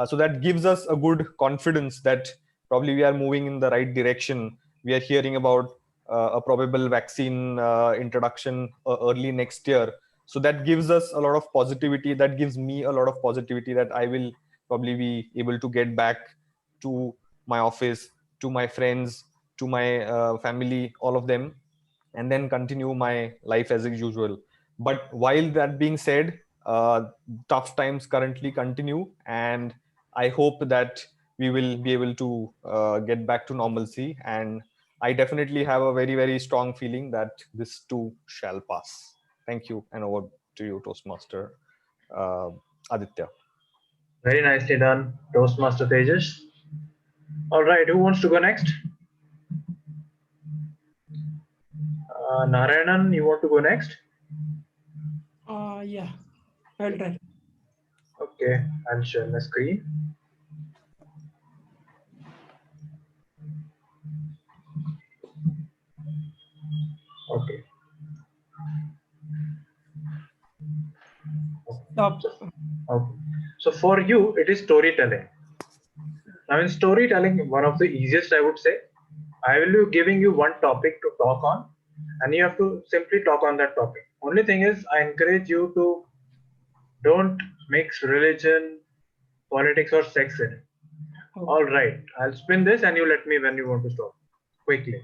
So that gives us a good confidence that probably we are moving in the right direction. We are hearing about a probable vaccine introduction early next year. So that gives us a lot of positivity. That gives me a lot of positivity that I will probably be able to get back to my office, to my friends, to my family, all of them, and then continue my life as usual. But while that being said, tough times currently continue, and I hope that we will be able to get back to normalcy. And I definitely have a very, very strong feeling that this too shall pass. Thank you, and over to you, Toastmaster Aditya. Very nicely done, Toastmaster Tejas. All right, who wants to go next? Narayanan, you want to go next? Yeah, I'll try. Okay, I'll share my screen. Okay. Stop. Okay. So for you, it is storytelling. Now in storytelling, one of the easiest, I would say, I will be giving you one topic to talk on, and you have to simply talk on that topic. Only thing is, I encourage you to don't mix religion, politics, or sex in it. Okay. All right, I'll spin this and you let me when you want to stop. Quickly.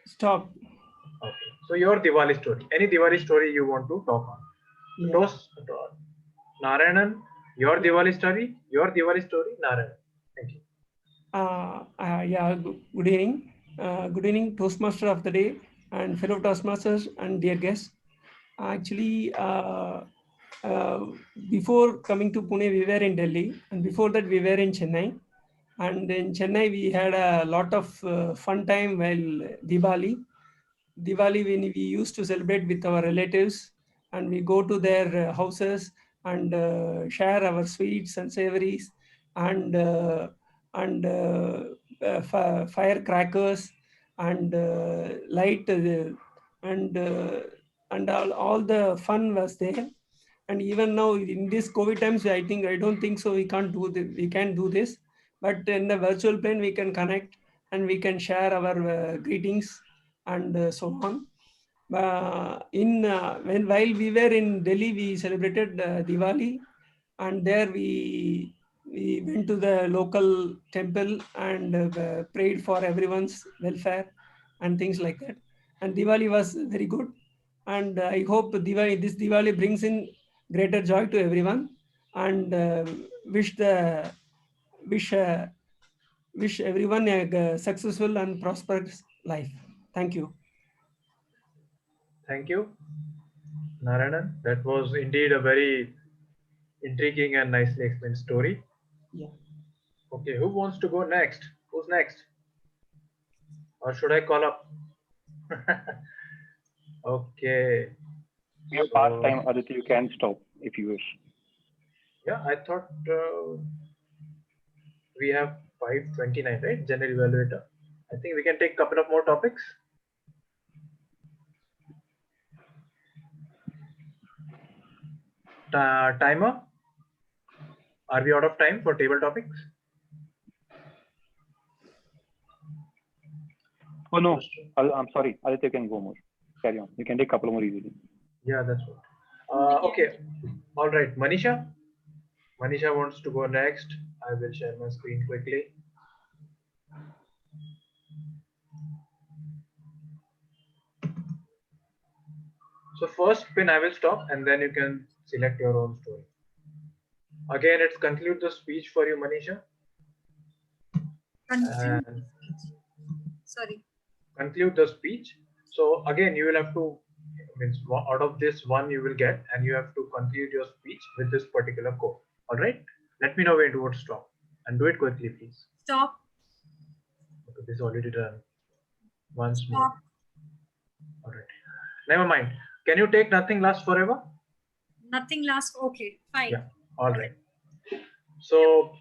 Stop. Okay. So your Diwali story. Any Diwali story you want to talk on. Yeah. Toast, Narayanan, your Diwali story, Narayanan. Thank you. Yeah, good evening. Good evening, Toastmaster of the day and fellow Toastmasters and dear guests. Actually, before coming to Pune, we were in Delhi, and before that, we were in Chennai. And in Chennai, we had a lot of fun time while Diwali. Diwali, when we used to celebrate with our relatives, and we go to their houses and share our sweets and savories and firecrackers and light and all the fun was there. And even now in this COVID times, I don't think so. We can't do this. We can do this, but in the virtual plane we can connect and we can share our greetings and so on. While we were in Delhi, we celebrated Diwali, and there we went to the local temple and prayed for everyone's welfare and things like that. And Diwali was very good, and I hope this Diwali brings in greater joy to everyone, and wish everyone a successful and prosperous life. Thank you. Thank you, Narayanan. That was indeed a very intriguing and nicely explained story. Yeah. Okay, who wants to go next? Who's next? Or should I call up? Okay. We have past time, Aditya. You can stop if you wish. Yeah, I thought we have 5:29, right? General evaluator. I think we can take a couple of more topics. Timer. Are we out of time for table topics? Oh no, I'm sorry. Aditya can go more. Carry on. You can take a couple more easily. Yeah, that's what. Okay. All right, Manisha. Manisha wants to go next. I will share my screen quickly. So first pin I will stop and then you can select your own story. Again, it's conclude the speech for you, Manisha. And Sorry. conclude the speech. So again, you will have to, means out of this one you will get, and you have to conclude your speech with this particular code. All right. Let me know when to stop and do it quickly, please. Stop. Okay, this is already done. Once more. Stop. All right. Never mind. Can you take nothing lasts forever? Nothing lasts. Okay, fine. Yeah. All right. So,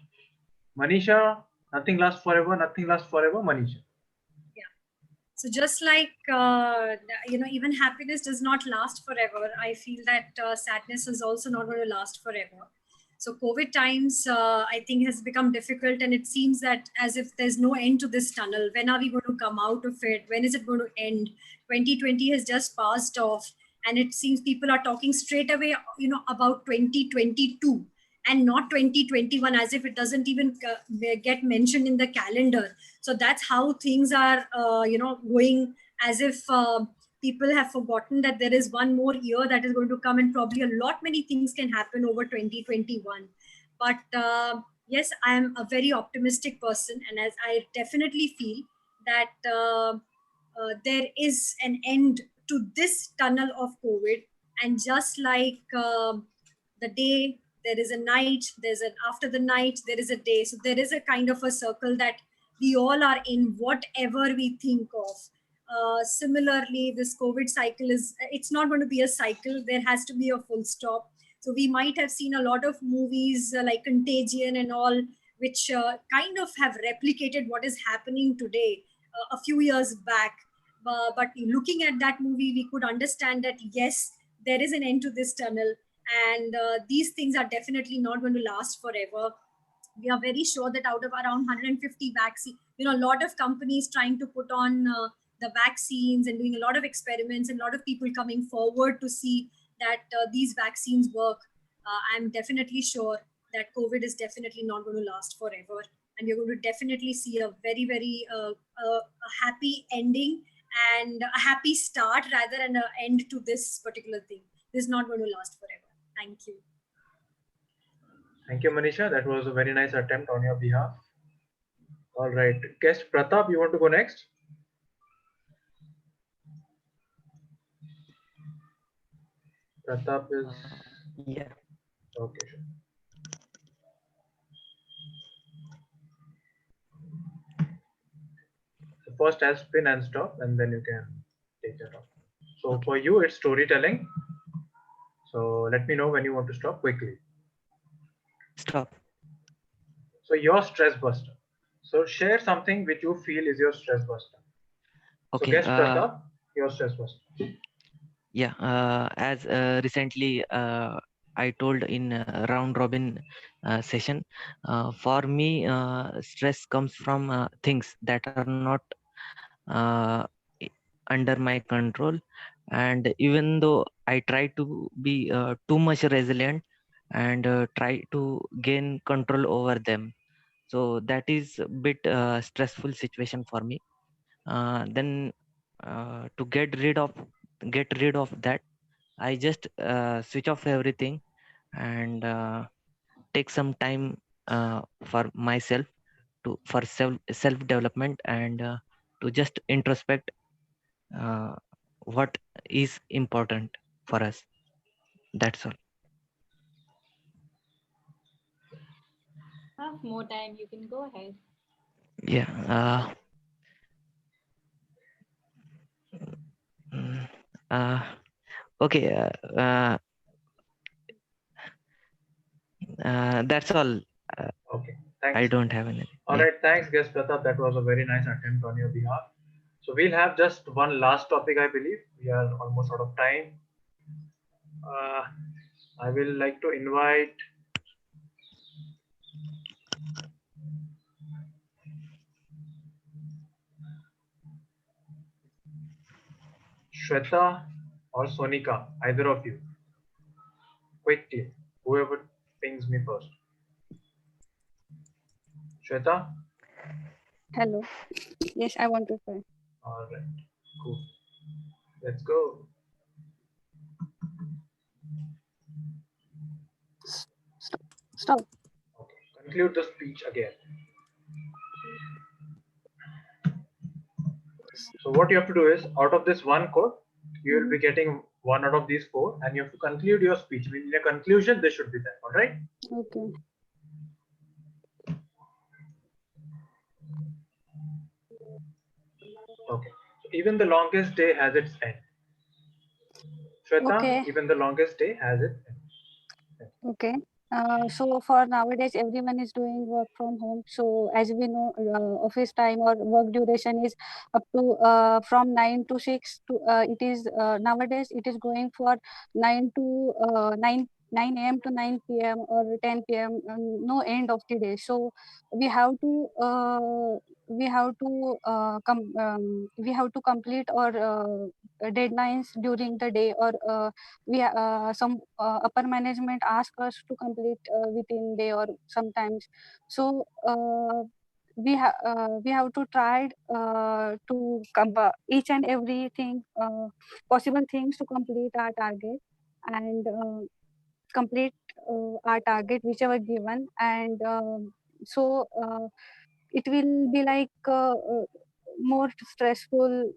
Manisha, nothing lasts forever. Nothing lasts forever, Manisha. So just like, even happiness does not last forever. I feel that sadness is also not going to last forever. So COVID times, I think, has become difficult, and it seems that as if there's no end to this tunnel. When are we going to come out of it? When is it going to end? 2020 has just passed off, and it seems people are talking straight away, about 2022 and not 2021, as if it doesn't even get mentioned in the calendar. So that's how things are, going, as if people have forgotten that there is one more year that is going to come, and probably a lot many things can happen over 2021. But yes, I am a very optimistic person, and as I definitely feel that there is an end to this tunnel of COVID. And just like the day, there is a night, there's an after the night, there is a day. So there is a kind of a circle that we all are in, whatever we think of. Similarly, this COVID cycle it's not going to be a cycle. There has to be a full stop. So we might have seen a lot of movies like Contagion and all, which kind of have replicated what is happening today a few years back. But looking at that movie, we could understand that, yes, there is an end to this tunnel, and these things are definitely not going to last forever. We are very sure that out of around 150 vaccines, a lot of companies trying to put on the vaccines and doing a lot of experiments, and a lot of people coming forward to see that these vaccines work. I'm definitely sure that COVID is definitely not going to last forever. And you're going to definitely see a very, very a happy ending and a happy start rather than an end to this particular thing. This is not going to last forever. Thank you. Thank you, Manisha. That was a very nice attempt on your behalf. All right. Guest Pratap, you want to go next? Pratap is... Yeah. Okay, sure. So first I'll spin and stop, and then you can take that off. So okay. For you, it's storytelling. So let me know when you want to stop quickly. Stop. So your stress buster. So share something which you feel is your stress buster. Okay. So guess Pratap, your stress buster. Yeah. As recently I told in round robin session, for me, stress comes from things that are not under my control. And even though I try to be too much resilient and try to gain control over them, so that is a bit stressful situation for me. Then to get rid of that, I just switch off everything and take some time for myself for self development and to just introspect what is important for us. That's all. Have more time, you can go ahead. Yeah. Okay. That's all. Okay, thanks. I don't have anything. All right, thanks, Guest Pratap. That was a very nice attempt on your behalf. So we'll have just one last topic, I believe. We are almost out of time. I will like to invite Shweta or Sonika, either of you. Quick team, whoever pings me first. Shweta? Hello. Yes, I want to try. All right, cool. Let's go. Stop. Okay, conclude the speech again. So what you have to do is, out of this one code, you will be getting one out of these four, and you have to conclude your speech. In a conclusion, this should be there. All right. Okay. Okay. So even the longest day has its end. Shweta, Okay. even the longest day has its end. Okay. So for nowadays, everyone is doing work from home. So as we know, office time or work duration is up to from 9 to 6 to it is nowadays it is going for 9 to 9 a.m. to 9 p.m. or 10 p.m. No end of the day. So we have to we have to complete our deadlines during the day, or some upper management ask us to complete within day or sometimes. So we have to try to cover each and everything possible things to complete our target, and complete our target whichever given, and so it will be like more stressful,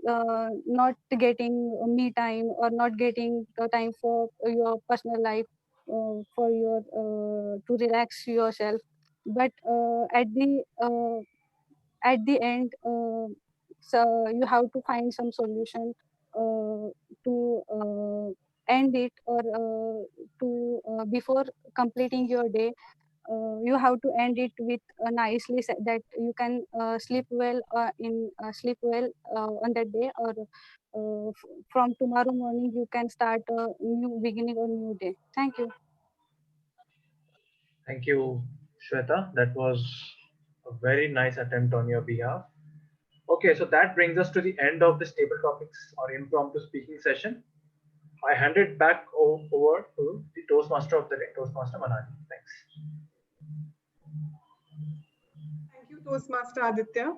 not getting me time or not getting the time for your personal life, for your to relax yourself. But at the end, so you have to find some solution to end it, or before completing your day, you have to end it with nicely, that you can sleep well on that day, or from tomorrow morning you can start a new beginning or new day. Thank you. Thank you, Shweta. That was a very nice attempt on your behalf. Okay, so that brings us to the end of this table topics or impromptu speaking session. I hand it back over to the Toastmaster of the day, Toastmaster Manali. Thanks. Thank you, Toastmaster Aditya.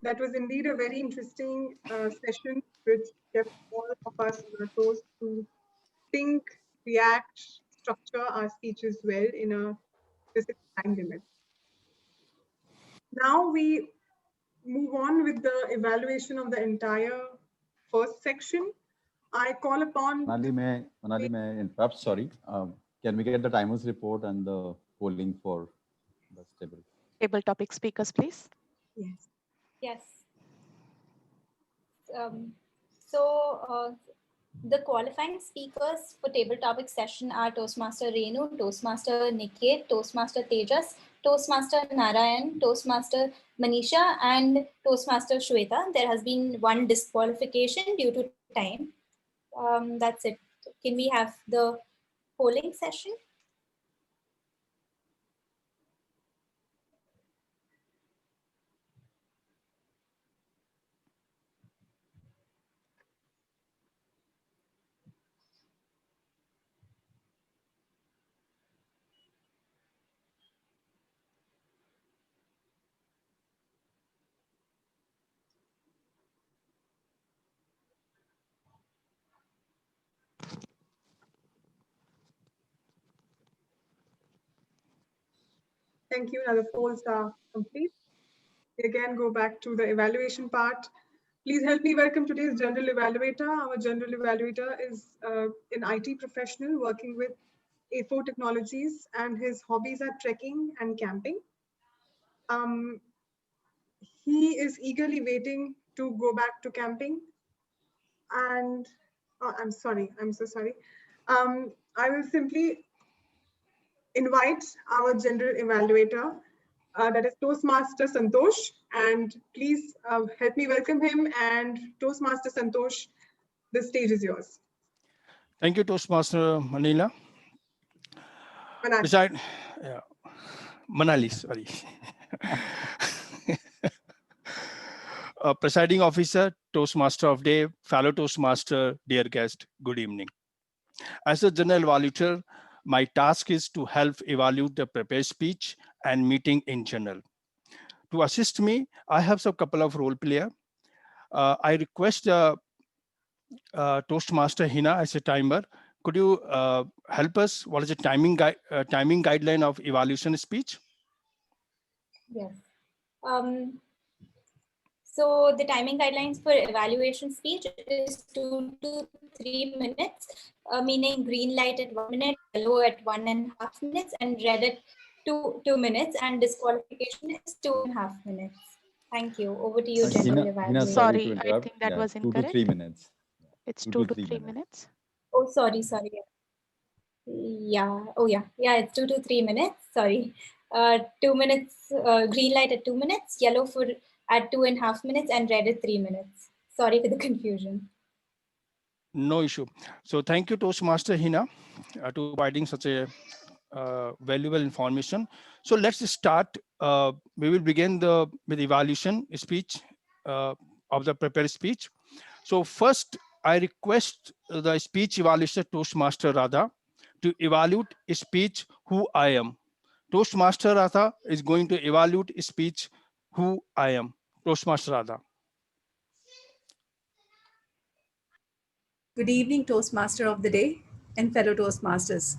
That was indeed a very interesting session, which kept all of us on our toes to think, react, structure our speeches well in a specific time limit. Now we move on with the evaluation of the entire first section. I call upon Manali, may interrupt? Sorry. Can we get the timers report and the polling for the table? Table topic speakers, please. Yes. Yes. The qualifying speakers for table topic session are Toastmaster Renu, Toastmaster Niket, Toastmaster Tejas, Toastmaster Narayan, Toastmaster Manisha, and Toastmaster Shweta. There has been one disqualification due to time. That's it. Can we have the polling session? Thank you. Now the polls are complete. We again go back to the evaluation part. Please help me welcome today's general evaluator. Our general evaluator is an IT professional working with A4 Technologies, and his hobbies are trekking and camping. He is eagerly waiting to go back to camping, and I'm sorry. I'm so sorry. I will simply invite our general evaluator, that is Toastmaster Santosh, and please help me welcome him. And Toastmaster Santosh, the stage is yours. Thank you, Toastmaster Manila. Manali. Manali, sorry. Presiding Officer, Toastmaster of Day, fellow Toastmaster, dear guest, good evening. As a general evaluator, my task is to help evaluate the prepared speech and meeting in general. To assist me, I have a couple of role player. I request Toastmaster Hina as a timer. Could you help us? What is the timing guideline of evaluation speech? Yes. So the timing guidelines for evaluation speech is 2 to 3 minutes, meaning green light at 1 minute, yellow at 1.5 minutes, and red at 2 minutes, and disqualification is 2.5 minutes. Thank you. Over to you, general evaluator. Sorry, I think that was 2 incorrect. to 3 minutes. It's 2 to 3 minutes. Oh, sorry. Yeah. Oh, yeah. Yeah, it's 2 to 3 minutes. Sorry. 2 minutes, green light at 2 minutes, yellow for at 2.5 minutes, and red at 3 minutes. Sorry for the confusion. No issue. So thank you, Toastmaster Hina, to providing such a valuable information. So let's start. We will begin with evaluation speech of the prepared speech. So first, I request the speech evaluator Toastmaster Radha to evaluate a speech who I am. Toastmaster Radha is going to evaluate a speech who I am. Toastmaster Radha. Good evening, Toastmaster of the day and fellow Toastmasters.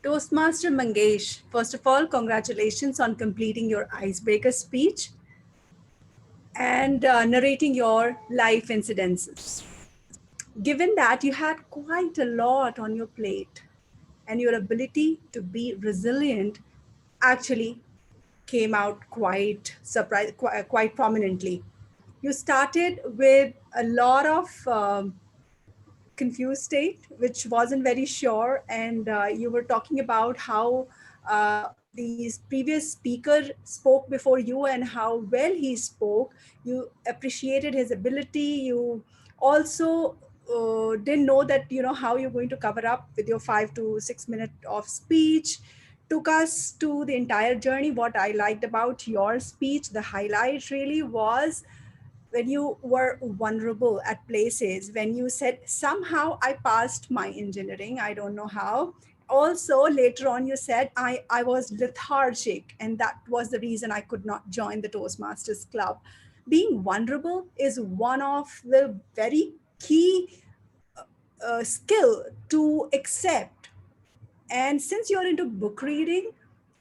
Toastmaster Mangesh, first of all, congratulations on completing your icebreaker speech and narrating your life incidences. Given that you had quite a lot on your plate and your ability to be resilient actually came out quite prominently. You started with a lot of confused state, which wasn't very sure. And you were talking about how the previous speaker spoke before you and how well he spoke. You appreciated his ability. You also didn't know that, how you're going to cover up with your 5 to 6 minutes of speech. Took us to the entire journey. What I liked about your speech, the highlight really was when you were vulnerable at places, when you said, somehow I passed my engineering, I don't know how. Also, later on, you said, I was lethargic, and that was the reason I could not join the Toastmasters Club. Being vulnerable is one of the very key skill to accept. And since you're into book reading,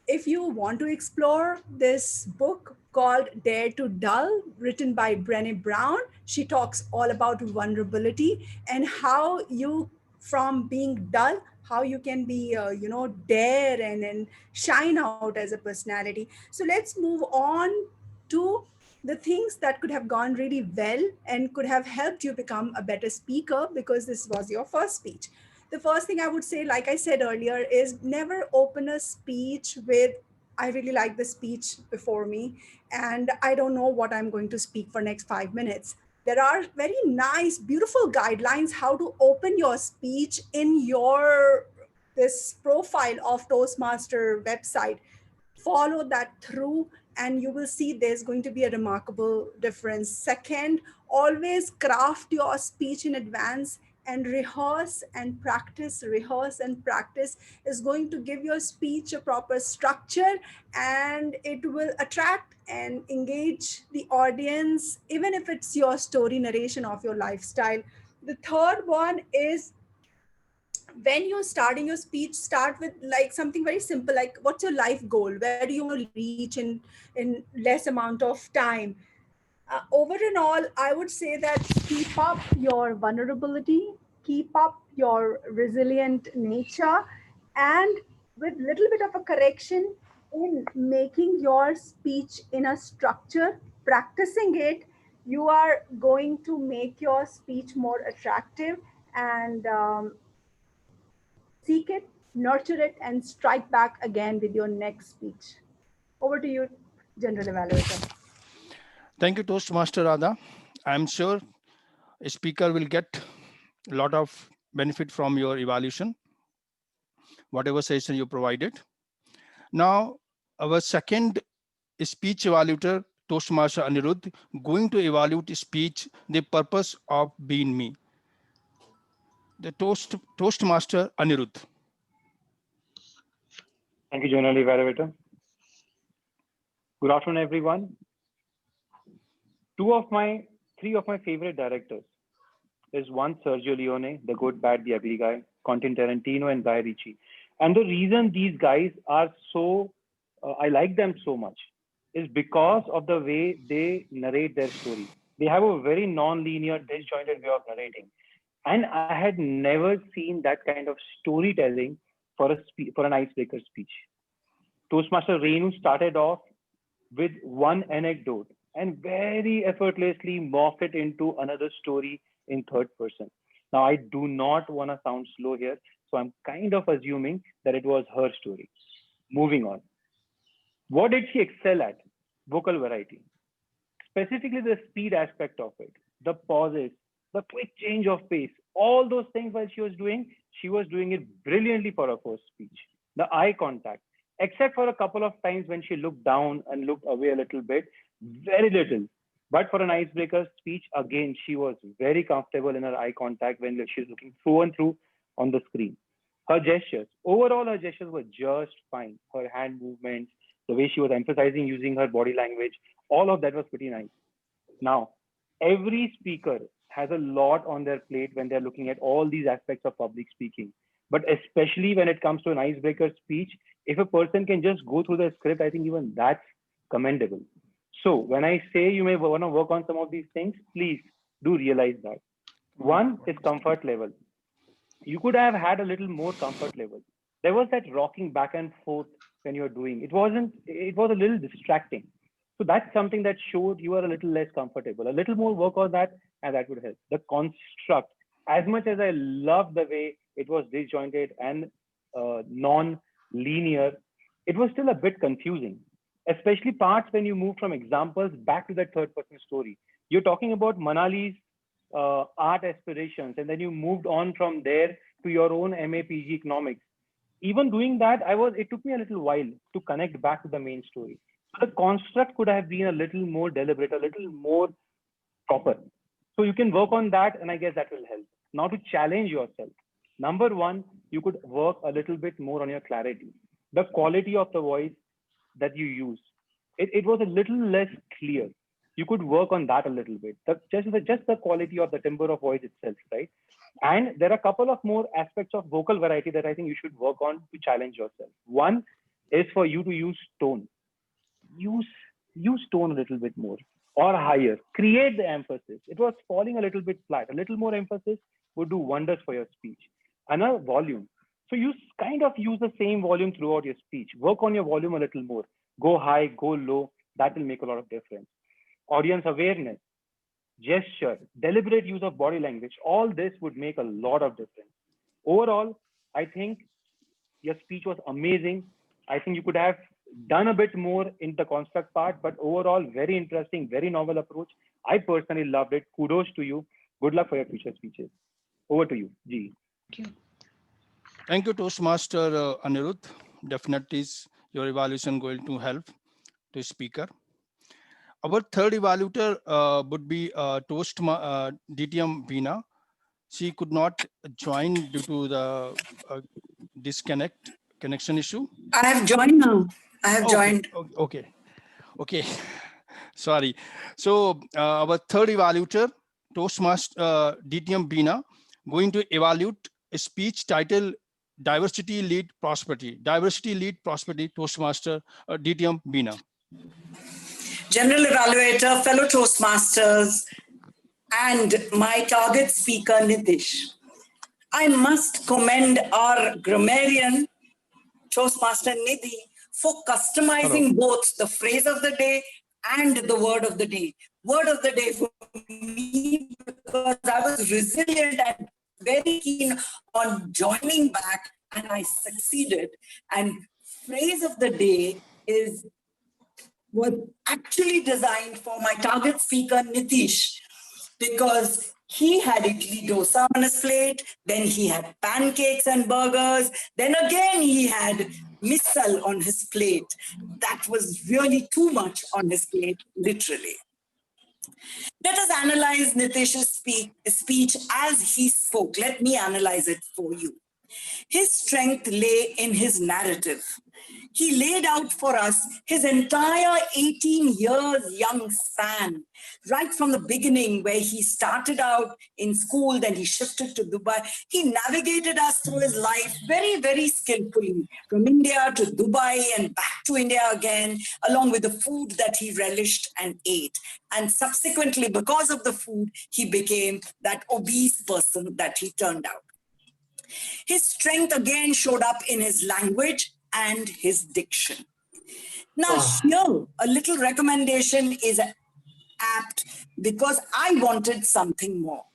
if you want to explore this book called Dare to Dull, written by Brené Brown, she talks all about vulnerability and how you, from being dull, how you can be, dare and shine out as a personality. So let's move on to the things that could have gone really well and could have helped you become a better speaker, because this was your first speech. The first thing I would say, like I said earlier, is never open a speech with, I really like the speech before me, and I don't know what I'm going to speak for next 5 minutes. There are very nice, beautiful guidelines how to open your speech in this profile of Toastmaster website. Follow that through and you will see there's going to be a remarkable difference. Second, always craft your speech in advance and rehearse and practice. Rehearse and practice is going to give your speech a proper structure, and it will attract and engage the audience, even if it's your story narration of your lifestyle. The third one is, when you're starting your speech, start with like something very simple, like what's your life goal? Where do you want to reach in less amount of time? Over and all, I would say that keep up your vulnerability, keep up your resilient nature, and with little bit of a correction in making your speech in a structure, practicing it, you are going to make your speech more attractive and seek it, nurture it, and strike back again with your next speech. Over to you, General Evaluator. Thank you, Toastmaster Radha. I'm sure a speaker will get a lot of benefit from your evaluation, whatever session you provided. Now, our second speech evaluator, Toastmaster Anirudh, going to evaluate speech, the purpose of being me. The Toastmaster Anirudh. Thank you, General Evaluator. Good afternoon, everyone. Three of my favorite directors is one, Sergio Leone, The Good, Bad, the Ugly Guy, Quentin Tarantino, and Guy Ritchie. And the reason these guys are so, I like them so much, is because of the way they narrate their story. They have a very non-linear, disjointed way of narrating. And I had never seen that kind of storytelling for an icebreaker speech. Toastmaster Renu started off with one anecdote and very effortlessly morphed it into another story in third person. Now, I do not want to sound slow here, so I'm kind of assuming that it was her story. Moving on. What did she excel at? Vocal variety. Specifically the speed aspect of it, the pauses, the quick change of pace, all those things while she was doing it brilliantly for her first speech. The eye contact, except for a couple of times when she looked down and looked away a little bit, very little. But for an icebreaker speech, again, she was very comfortable in her eye contact when she's looking through and through on the screen. Her gestures, overall, her gestures were just fine. Her hand movements, the way she was emphasizing using her body language, all of that was pretty nice. Now, every speaker has a lot on their plate when they're looking at all these aspects of public speaking. But especially when it comes to an icebreaker speech, if a person can just go through the script, I think even that's commendable. So when I say you may want to work on some of these things, please do realize that. One is comfort level. You could have had a little more comfort level. There was that rocking back and forth when you're doing. It was a little distracting. So that's something that showed you are a little less comfortable. A little more work on that, and that would help. The construct, as much as I love the way it was disjointed and non-linear, it was still a bit confusing, especially parts when you move from examples back to that third person story. You're talking about Manali's art aspirations, and then you moved on from there to your own MA PG economics. Even doing that, it took me a little while to connect back to the main story. So the construct could have been a little more deliberate, a little more proper. So you can work on that, and I guess that will help. Now to challenge yourself. Number one, you could work a little bit more on your clarity. The quality of the voice that you use. It was a little less clear. You could work on that a little bit. Just the quality of the timbre of voice itself, right? And there are a couple of more aspects of vocal variety that I think you should work on to challenge yourself. One is for you to use tone. Use tone a little bit more or higher. Create the emphasis. It was falling a little bit flat. A little more emphasis would do wonders for your speech. Another volume. So you kind of use the same volume throughout your speech. Work on your volume a little more. Go high, go low. That will make a lot of difference. Audience awareness, gesture, deliberate use of body language. All this would make a lot of difference. Overall, I think your speech was amazing. I think you could have done a bit more in the construct part, but overall, very interesting, very novel approach. I personally loved it. Kudos to you. Good luck for your future speeches. Over to you, G. Thank you. Thank you, Toastmaster Anirudh. Definitely, your evaluation going to help to speaker. Our third evaluator would be DTM Veena. She could not join due to the connection issue. I have joined now. I have joined. Okay. Sorry. So our third evaluator, Toastmaster DTM Veena, going to evaluate a speech titled Diversity Lead Prosperity. Diversity Lead Prosperity, Toastmaster DTM Veena. General Evaluator, fellow Toastmasters, and my target speaker, Nitish. I must commend our grammarian, Toastmaster Nidhi, for customizing both the phrase of the day and the word of the day. Word of the day for me, because I was resilient and very keen on joining back, and I succeeded. And phrase of the day was actually designed for my target speaker, Nitish, because he had idli dosa on his plate, then he had pancakes and burgers, then again he had misal on his plate. That was really too much on his plate, literally. Let us analyze Nitish's speech as he spoke. Let me analyze it for you. His strength lay in his narrative. He laid out for us his entire 18 years young span, right from the beginning where he started out in school, then he shifted to Dubai. He navigated us through his life very, very skillfully, from India to Dubai and back to India again, along with the food that he relished and ate. And subsequently, because of the food, he became that obese person that he turned out. His strength again showed up in his language and his diction. Now, here, a little recommendation is apt because I wanted something more.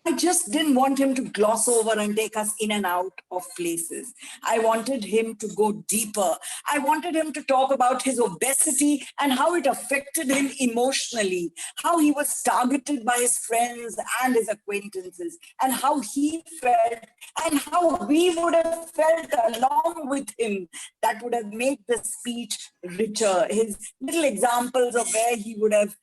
I just didn't want him to gloss over and take us in and out of places. I wanted him to go deeper. I wanted him to talk about his obesity and how it affected him emotionally, how he was targeted by his friends and his acquaintances, and how he felt and how we would have felt along with him. That would have made the speech richer. His little examples of where he would have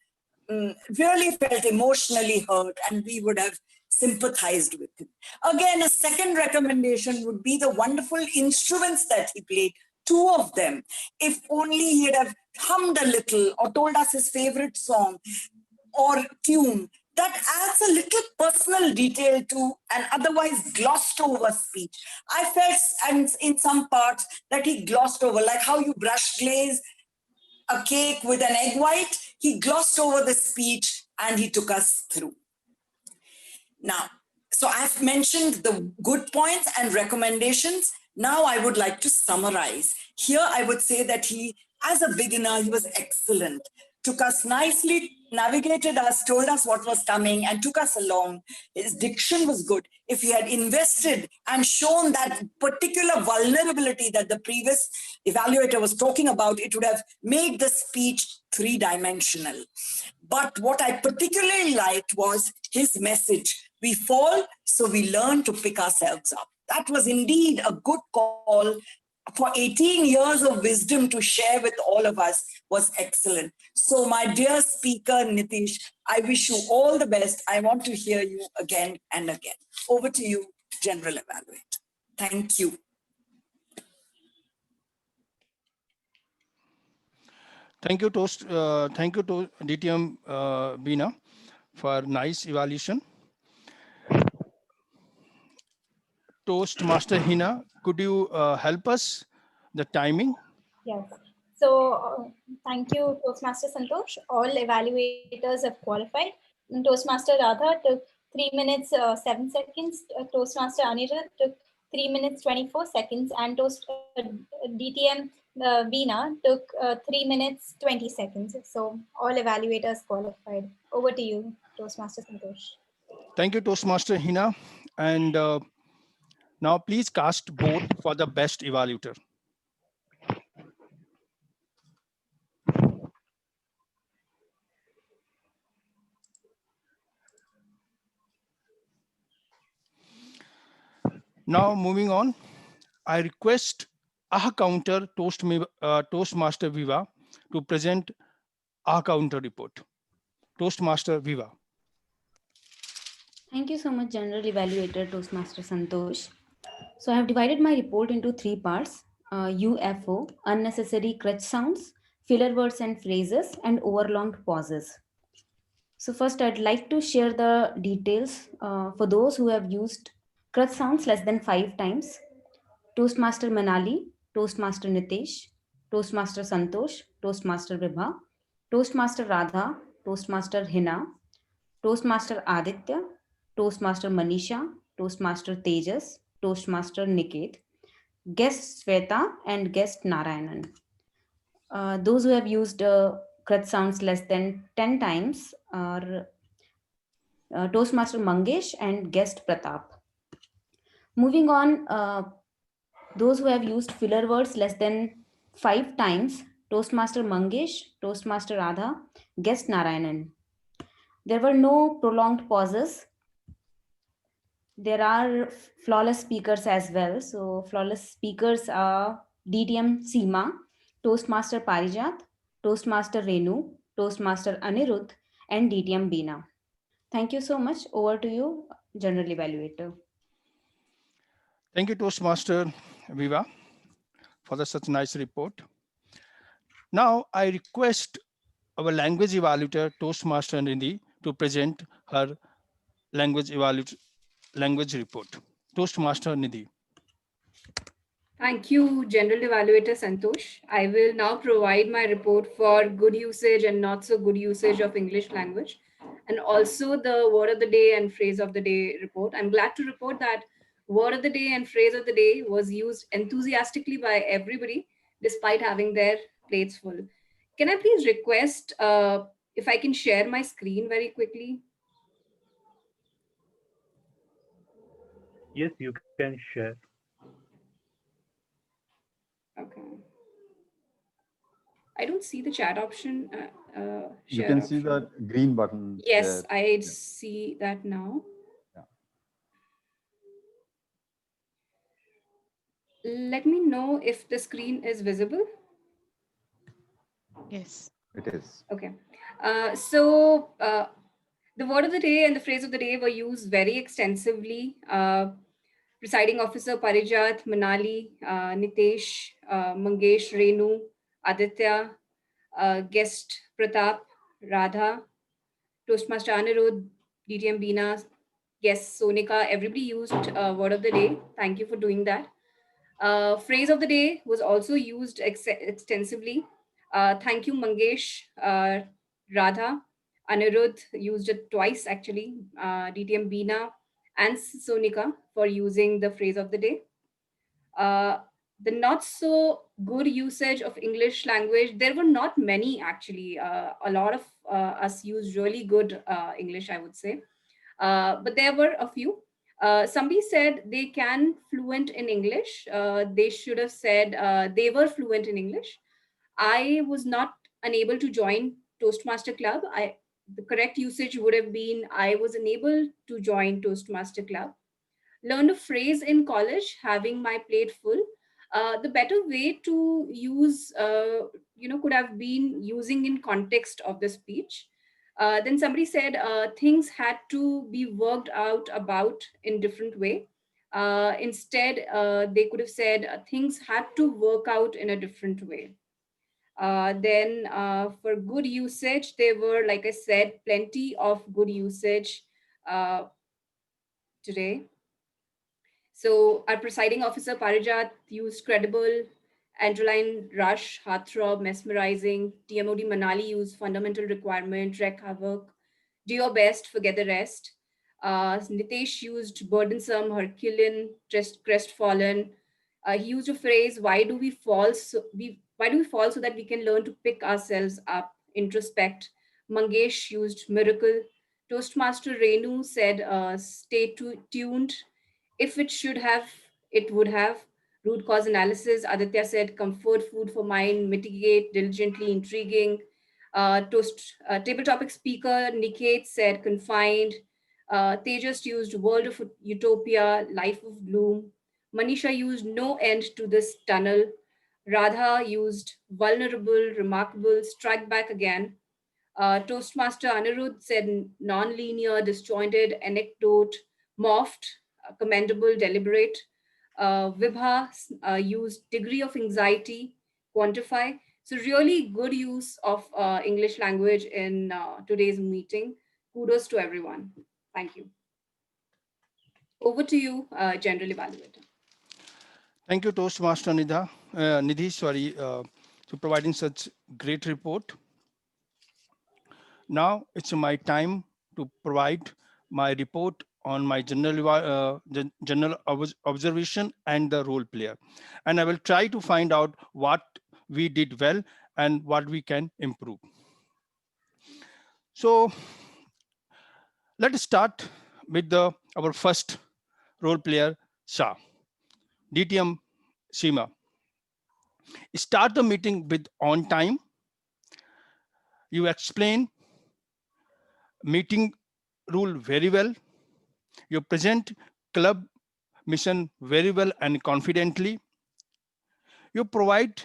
really felt emotionally hurt and we would have sympathized with him. Again, a second recommendation would be the wonderful instruments that he played, 2 of them. If only he'd have hummed a little or told us his favorite song or tune, that adds a little personal detail to an otherwise glossed over speech. I felt, and in some parts, that he glossed over, like how you brush glaze a cake with an egg white. He glossed over the speech and he took us through. Now, so I've mentioned the good points and recommendations. Now I would like to summarize. Here I would say that he, as a beginner, he was excellent. Took us nicely, navigated us, told us what was coming and took us along. His diction was good. If he had invested and shown that particular vulnerability that the previous evaluator was talking about, it would have made the speech 3-dimensional. But what I particularly liked was his message. We fall, so we learn to pick ourselves up. That was indeed a good call. For 18 years of wisdom to share with all of us was excellent. So my dear speaker, Nitish, I wish you all the best. I want to hear you again and again. Over to you, General Evaluator. Thank you. Thank you, DTM Beena, for nice evaluation. Toastmaster Hina, could you help us the timing? Yes. So thank you, Toastmaster Santosh. All evaluators have qualified. And Toastmaster Radha took 3 minutes 7 seconds. Toastmaster Anirudh took 3 minutes 24 seconds, and DTM Veena took 3 minutes 20 seconds. So all evaluators qualified. Over to you, Toastmaster Santosh. Thank you, Toastmaster Hina. And now please cast vote for the best evaluator. Now moving on, I request AHA Counter Toastmaster Viva to present AHA Counter report. Toastmaster Viva. Thank you so much, General Evaluator Toastmaster Santosh. So I have divided my report into 3 parts: UFO, unnecessary crutch sounds, filler words and phrases, and overlonged pauses. So first, I'd like to share the details for those who have used crutch sounds less than 5 times. Toastmaster Manali, Toastmaster Nitish, Toastmaster Santosh, Toastmaster Vibha, Toastmaster Radha, Toastmaster Hina, Toastmaster Aditya, Toastmaster Manisha, Toastmaster Tejas, Toastmaster Niket, guest Sweta, and guest Narayanan. Those who have used crutch sounds less than 10 times are Toastmaster Mangesh and guest Pratap. Moving on, those who have used filler words less than 5 times, Toastmaster Mangesh, Toastmaster Radha, guest Narayanan. There were no prolonged pauses. There are flawless speakers as well. So flawless speakers are DTM Seema, Toastmaster Parijat, Toastmaster Renu, Toastmaster Anirudh, and DTM Beena. Thank you so much. Over to you, General Evaluator. Thank you, Toastmaster Viva, for such nice report. Now I request our language evaluator, Toastmaster Nidhi, to present her language report. Toastmaster Nidhi. Thank you, General Evaluator Santosh. I will now provide my report for good usage and not so good usage of English language, and also the word of the day and phrase of the day report. I'm glad to report that word of the day and phrase of the day was used enthusiastically by everybody, despite having their plates full. Can I please request if I can share my screen very quickly? Yes, you can share. Okay. I don't see the chat option. You can see the green button. Yes, there. I see that now. Let me know if the screen is visible. Yes. It is. Okay. The word of the day and the phrase of the day were used very extensively. Presiding Officer Parijat, Manali, Nitesh, Mangesh, Renu, Aditya, guest Pratap, Radha, Toastmaster Anirudh, DTM Beena, guest Sonika, everybody used word of the day. Thank you for doing that. Phrase of the day was also used extensively. Thank you, Mangesh, Radha. Anirudh used it twice actually. DTM Beena and Sonika for using the phrase of the day. The not so good usage of English language, there were not many actually. A lot of us used really good English, I would say. But there were a few. Somebody said they can fluent in English. They should have said they were fluent in English. I was not unable to join Toastmaster Club. The correct usage would have been I was unable to join Toastmaster Club. Learned a phrase in college, having my plate full. The better way to use, could have been using in context of the speech. Then somebody said things had to be worked out about in different way. Instead, they could have said things had to work out in a different way. Then for good usage, there were, like I said, plenty of good usage today. So our presiding officer, Parijat, used credible, adrenaline rush, heartthrob, mesmerizing. TMOD Manali used fundamental requirement, wreak havoc, do your best, forget the rest. Nitesh used burdensome, Herculean, crestfallen. He used a phrase, why do we fall so that we can learn to pick ourselves up, introspect. Mangesh used miracle. Toastmaster Renu said, stay tuned. If it should have, it would have. Root cause analysis. Aditya said, comfort food for mind, mitigate, diligently, intriguing. Table topic speaker Niket said, confined. Tejas used world of utopia, life of gloom. Manisha used no end to this tunnel. Radha used vulnerable, remarkable, strike back again. Toastmaster Anirudh said non-linear, disjointed, anecdote, morphed, commendable, deliberate. Vibha used degree of anxiety, quantify. So really good use of English language in today's meeting. Kudos to everyone. Thank you. Over to you, General Evaluator. Thank you, Toastmaster Nidhi, for providing such great report. Now it's my time to provide my report on my general observation and the role player. And I will try to find out what we did well and what we can improve. So let us start with our first role player, Shah. DTM Seema. Start the meeting with on time. You explain meeting rule very well. You present club mission very well and confidently. You provide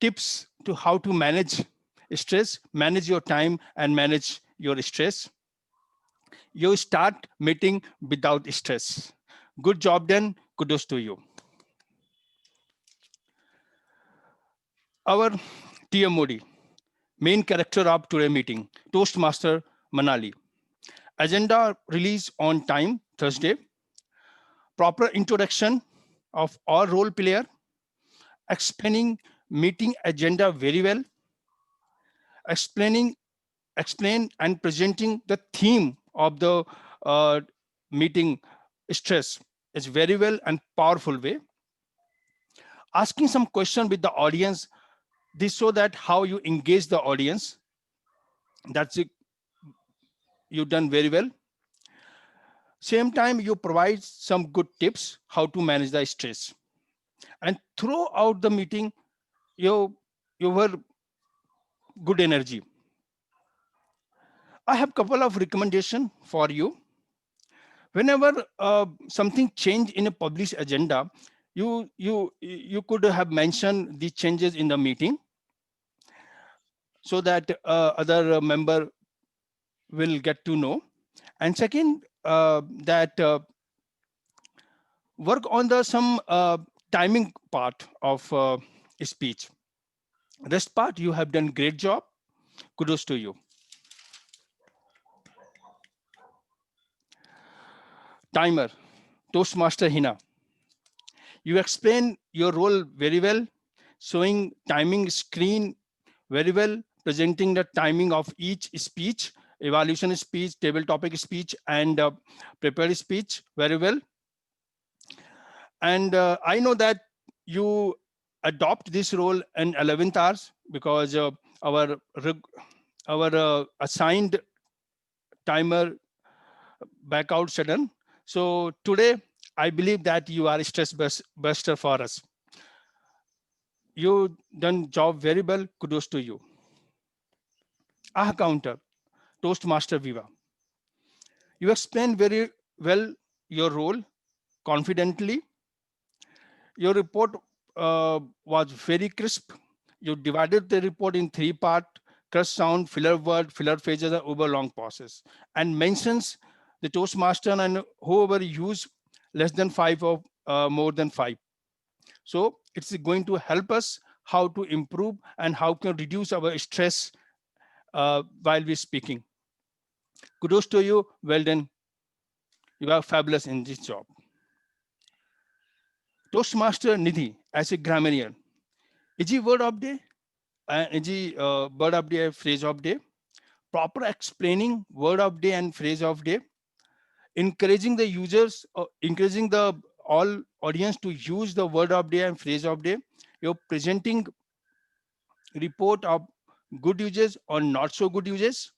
tips to how to manage stress, manage your time, and manage your stress. You start meeting without stress. Good job done. Kudos to you. Our TMOD, main character of today meeting, Toastmaster Manali. Agenda release on time, Thursday. Proper introduction of our role player. Explaining meeting agenda very well. Explain and presenting the theme of the meeting, stress, is very well and powerful way. Asking some question with the audience, this so that how you engage the audience. That's it. You've done very well. Same time, you provide some good tips how to manage the stress. And throughout the meeting, you were good energy. I have a couple of recommendations for you. Whenever something change in a published agenda, you could have mentioned the changes in the meeting so that other member will get to know. And second, that work on the some timing part of speech. Rest part, you have done great job. Kudos to you. Timer, Toastmaster Hina. You explain your role very well, showing timing screen very well, presenting the timing of each speech, evaluation speech, table topic speech, and prepared speech very well. And I know that you adopt this role in 11th hours because our assigned timer back out sudden. So today, I believe that you are a stress buster for us. You done job very well. Kudos to you. Counter, Toastmaster Viva. You explain very well your role confidently. Your report was very crisp. You divided the report in 3 parts: crush sound, filler word, filler phrases, and over long pauses, and mentions the Toastmaster and whoever use less than 5 or more than 5. So it's going to help us how to improve and how can reduce our stress while we're speaking. Kudos to you. Well done. You are fabulous in this job. Toastmaster Nidhi as a grammarian. Iji word of day, iji word of day, phrase of day. Proper explaining word of day and phrase of day. Encouraging the users, encouraging the all audience to use the word of day and phrase of day. You're presenting report of good uses or not so good uses.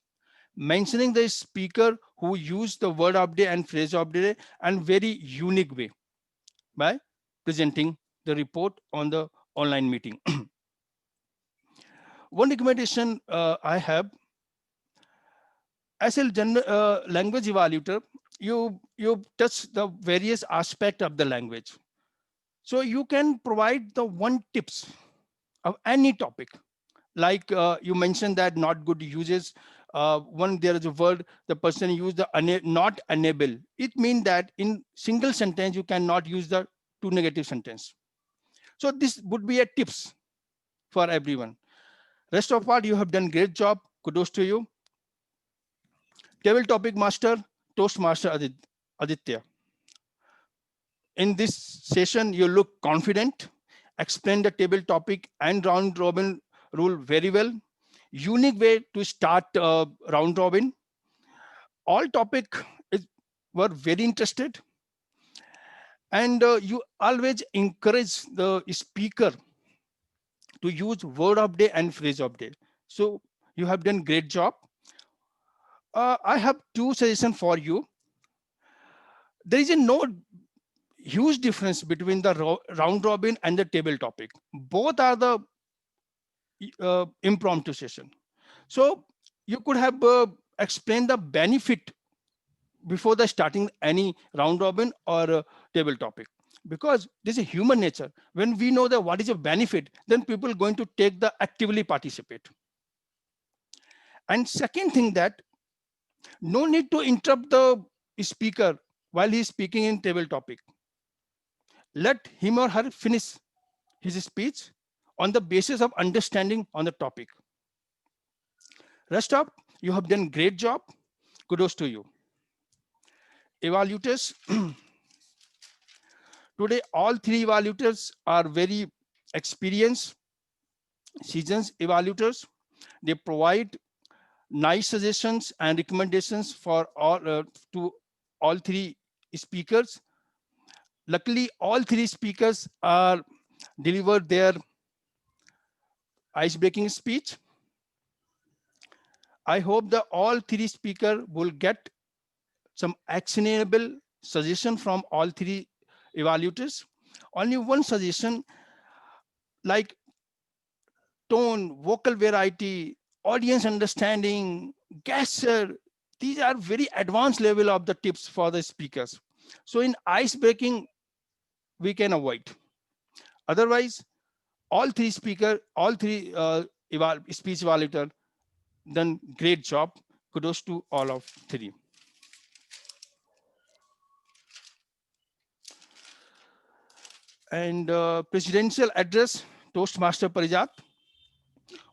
Mentioning the speaker who used the word of day and phrase of day and very unique way by presenting the report on the online meeting. One recommendation I have, as a language evaluator, you touch the various aspects of the language. So you can provide the one tips of any topic. Like you mentioned that not good uses. One, there is a word, the person used the not enable. It means that in single sentence, you cannot use the 2 negative sentence. So this would be a tips for everyone. Rest of part, you have done great job. Kudos to you. Table topic master, Toastmaster Aditya. In this session, you look confident, explain the table topic and round robin rule very well. Unique way to start round robin. All topic were very interested. And you always encourage the speaker to use word of day and phrase of day. So you have done great job. I have two suggestions for you. There is no huge difference between the round robin and the table topic. Both are the impromptu session. So you could have explained the benefit before the starting any round robin or table topic, because this is human nature. When we know that what is a benefit, then people are going to take the actively participate. And second thing, that no need to interrupt the speaker while he's speaking in table topic. Let him or her finish his speech on the basis of understanding on the topic. Rest up, you have done great job. Kudos to you. Evaluators. Today, all three evaluators are very experienced, seasoned evaluators. They provide nice suggestions and recommendations for all to all three speakers. Luckily, all three speakers are delivered their ice-breaking speech. I hope that all three speakers will get some actionable suggestion from all three evaluators. Only one suggestion, like tone, vocal variety, audience understanding, gesture, these are very advanced level of the tips for the speakers. So in ice breaking, we can avoid. Otherwise, all three speakers, all three speech evaluator done great job. Kudos to all of three. And presidential address, Toastmaster Parijat.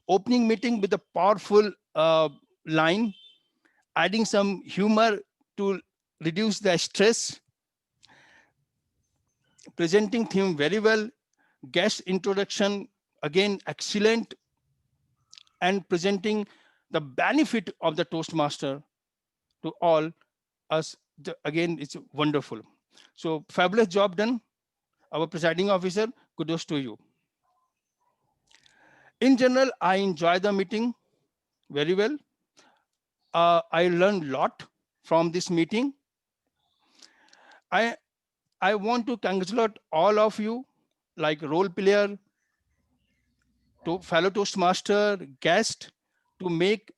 Opening meeting with a powerful line, adding some humor to reduce the stress. Presenting theme very well. Guest introduction, again, excellent. And presenting the benefit of the Toastmaster to all us, again, it's wonderful. So fabulous job done. Our presiding officer, kudos to you. In general, I enjoy the meeting very well. I learned a lot from this meeting. I want to congratulate all of you, like role player, to fellow Toastmaster, guest, to make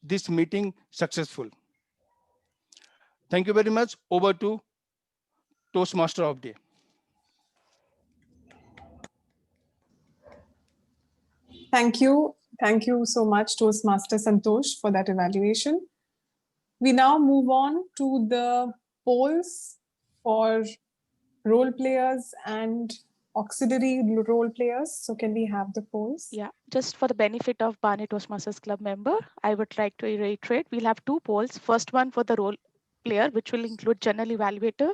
this meeting successful. Thank you very much. Over to Toastmaster of the Day. Thank you. Thank you so much, Toastmaster Santosh, for that evaluation. We now move on to the polls for role players and auxiliary role players. So can we have the polls? Yeah, just for the benefit of Barney Toastmasters Club member, I would like to reiterate, we'll have two polls. First one for the role player, which will include general evaluator,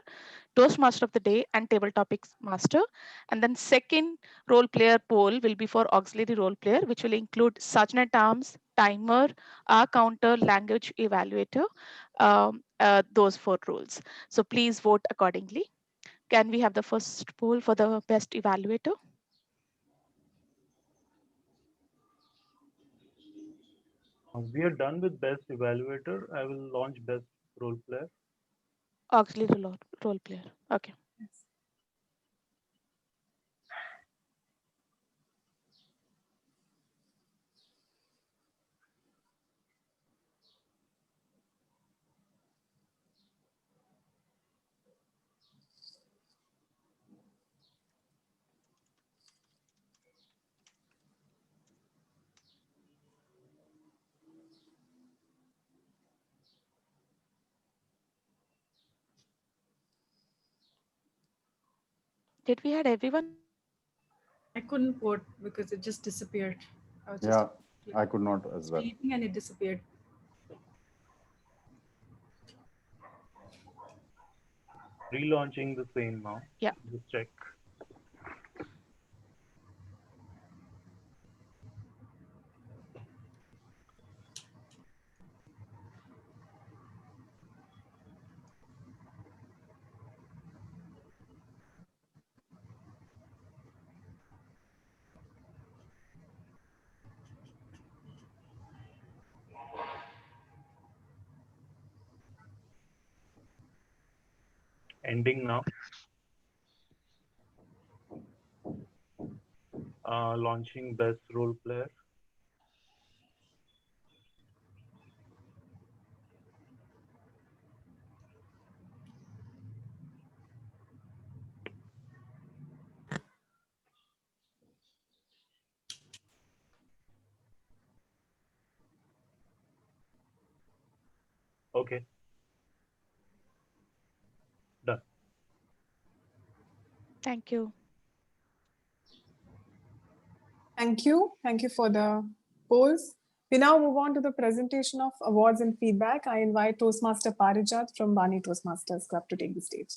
Toastmaster of the Day, and table topics master. And then second role player poll will be for auxiliary role player, which will include sergeant at arms, timer, counter, language evaluator, those four roles. So please vote accordingly. Can we have the first poll for the best evaluator? We are done with best evaluator. I will launch best role player. Auxiliary role player. Okay. Yes. Did we had everyone? I couldn't vote because it just disappeared. I was Yeah, I could not as well. speaking and it disappeared. Relaunching the same now. Yeah. Just check. ending now. Launching best role player. Okay. Done. Thank you. Thank you. Thank you for the polls. We now move on to the presentation of awards and feedback. I invite Toastmaster Parijat from Bani Toastmasters Club to take the stage.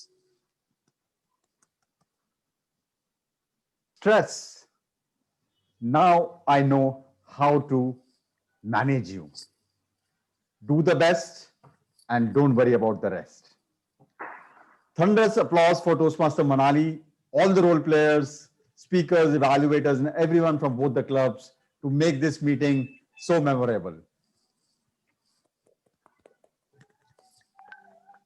Stress. Now I know how to manage you. Do the best and don't worry about the rest. Thunderous applause for Toastmaster Manali, all the role players, speakers, evaluators, and everyone from both the clubs to make this meeting so memorable.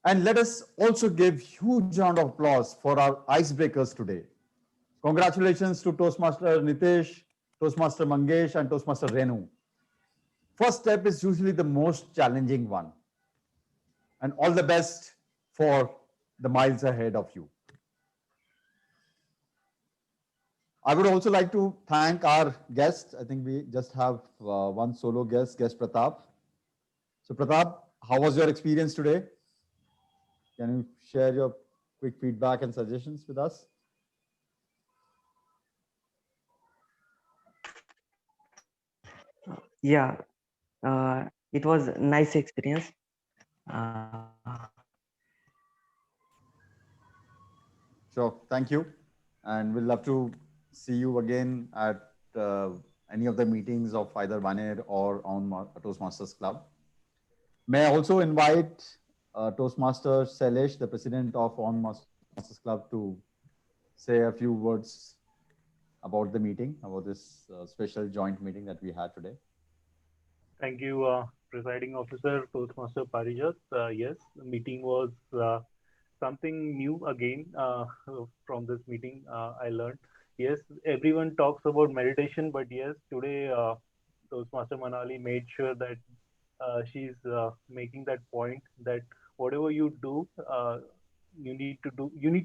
And let us also give huge round of applause for our icebreakers today. Congratulations to Toastmaster Nitesh, Toastmaster Mangesh, and Toastmaster Renu. First step is usually the most challenging one. And all the best for the miles ahead of you. I would also like to thank our guests. I think we just have one solo guest Pratap. So Pratap, how was your experience today? Can you share your quick feedback and suggestions with us? Yeah, it was a nice experience. Sure, thank you. And we'll love to see you again at any of the meetings of either Vaner or on Toastmasters Club. May I also invite Toastmaster Sailesh, the president of On Masters Club, to say a few words about the meeting, about this special joint meeting that we had today. Thank you, Presiding Officer Toastmaster Parijat. Yes, the meeting was something new again from this meeting. I learned. Yes, everyone talks about meditation, but yes, today Toastmaster Manali made sure that she's making that point that whatever you do, you need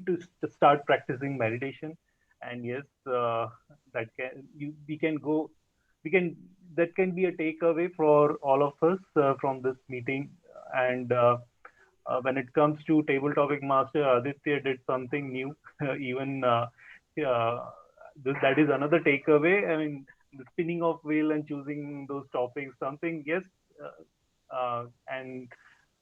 to start practicing meditation. And yes, that can be a takeaway for all of us from this meeting. And when it comes to table topic master, Aditya did something new. Even that is another takeaway. I mean, the spinning of wheel and choosing those topics, something, yes. And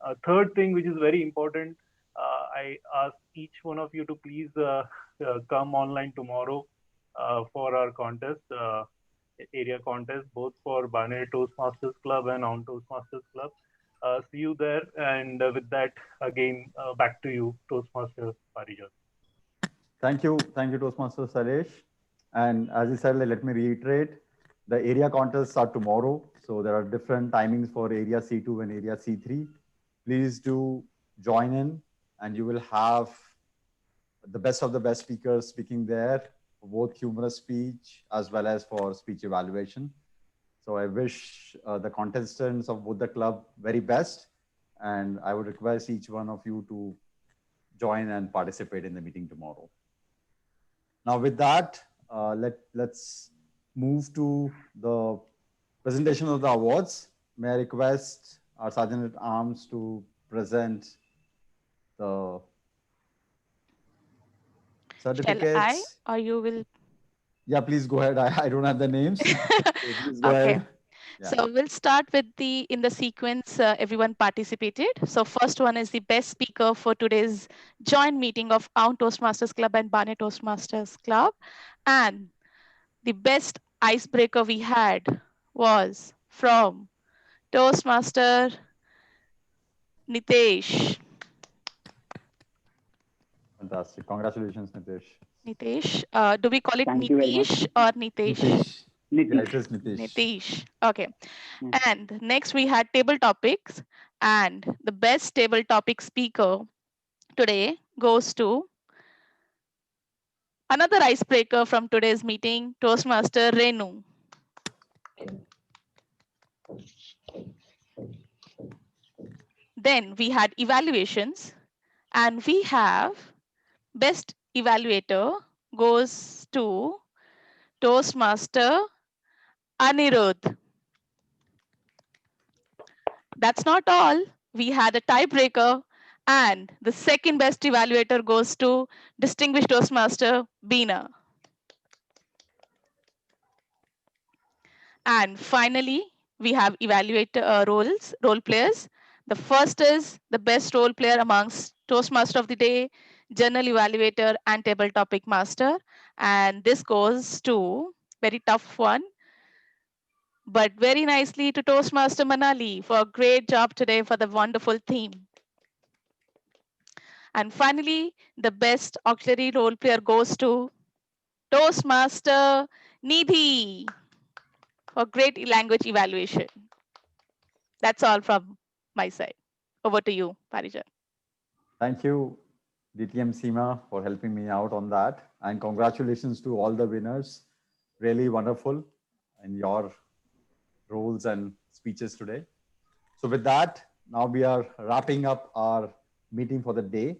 a third thing, which is very important, I ask each one of you to please come online tomorrow for our contest, area contest, both for Baner Toastmasters Club and On Toastmasters Club. See you there. And with that, again, back to you, Toastmaster Parijat. Thank you, Toastmaster Sailesh. And as you said, let me reiterate, the area contests are tomorrow. So there are different timings for area C2 and area C3. Please do join in, and you will have the best of the best speakers speaking there, for both humorous speech as well as for speech evaluation. So I wish the contestants of both the club very best, and I would request each one of you to join and participate in the meeting tomorrow. Now with that, let's move to the presentation of the awards. May I request our Sergeant at Arms to present the certificates. Shall I, or you will? Yeah, please go ahead. I don't have the names. So please go Okay. ahead. Yeah. So we'll start with in the sequence everyone participated. So first one is the best speaker for today's joint meeting of On Toastmasters Club and Baner Toastmasters Club. And the best icebreaker we had was from Toastmaster Nitesh. Fantastic. Congratulations, Nitesh. Nitesh. Do we call it Thank you very much. Nitish or Nitesh? Nitesh. Nitish. Yeah, it is Nitesh. Nitish. Okay. And next we had table topics, and the best table topic speaker today goes to another icebreaker from today's meeting, Toastmaster Renu. Then we had evaluations, and we have best evaluator goes to Toastmaster Anirudh. That's not all. We had a tiebreaker, and the second best evaluator goes to Distinguished Toastmaster Beena. And finally, we have evaluator role players. The first is the best role player amongst Toastmaster of the Day, Journal Evaluator, and Table Topic Master. And this goes to very tough one, but very nicely to Toastmaster Manali for a great job today for the wonderful theme. And finally, the best auxiliary role player goes to Toastmaster Nidhi for great language evaluation. That's all from my side. Over to you, Parijat. Thank you, DTM Seema, for helping me out on that. And congratulations to all the winners. Really wonderful in your roles and speeches today. So with that, now we are wrapping up our meeting for the day.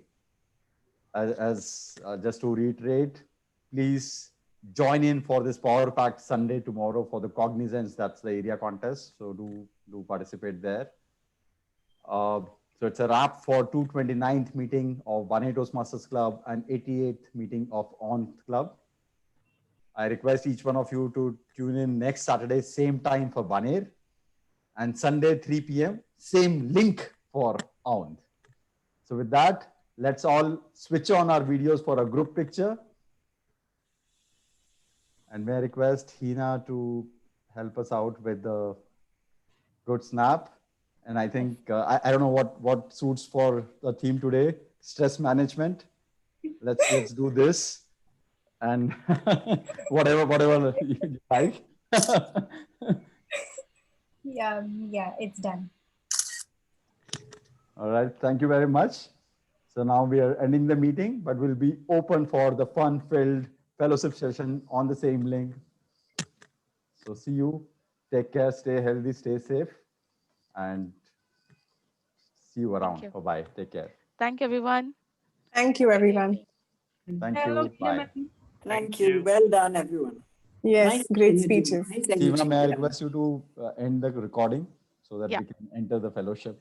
Just to reiterate, please join in for this Power Pack Sunday tomorrow for the Cognizance. That's the area contest. So do participate there. So it's a wrap for 229th meeting of One Toastmasters Club and 88th meeting of ONT Club. I request each one of you to tune in next Saturday, same time for One, and Sunday 3 p.m. same link for ONT. So with that, let's all switch on our videos for a group picture. And may I request Hina to help us out with the good snap. And I think, I don't know what suits for the theme today, stress management. Let's do this. And whatever you like. Yeah, it's done. All right, thank you very much. So now we are ending the meeting, but we'll be open for the fun-filled fellowship session on the same link. So see you. Take care, stay healthy, stay safe, and see you around. Bye-bye. Take care. Thank you, everyone. Thank you, everyone. Thank you. Bye. Thank you. Well done, everyone. Yes, Nice great energy, speeches. nice Seema, energy. may I request you to end the recording so that Yeah. we can enter the fellowship?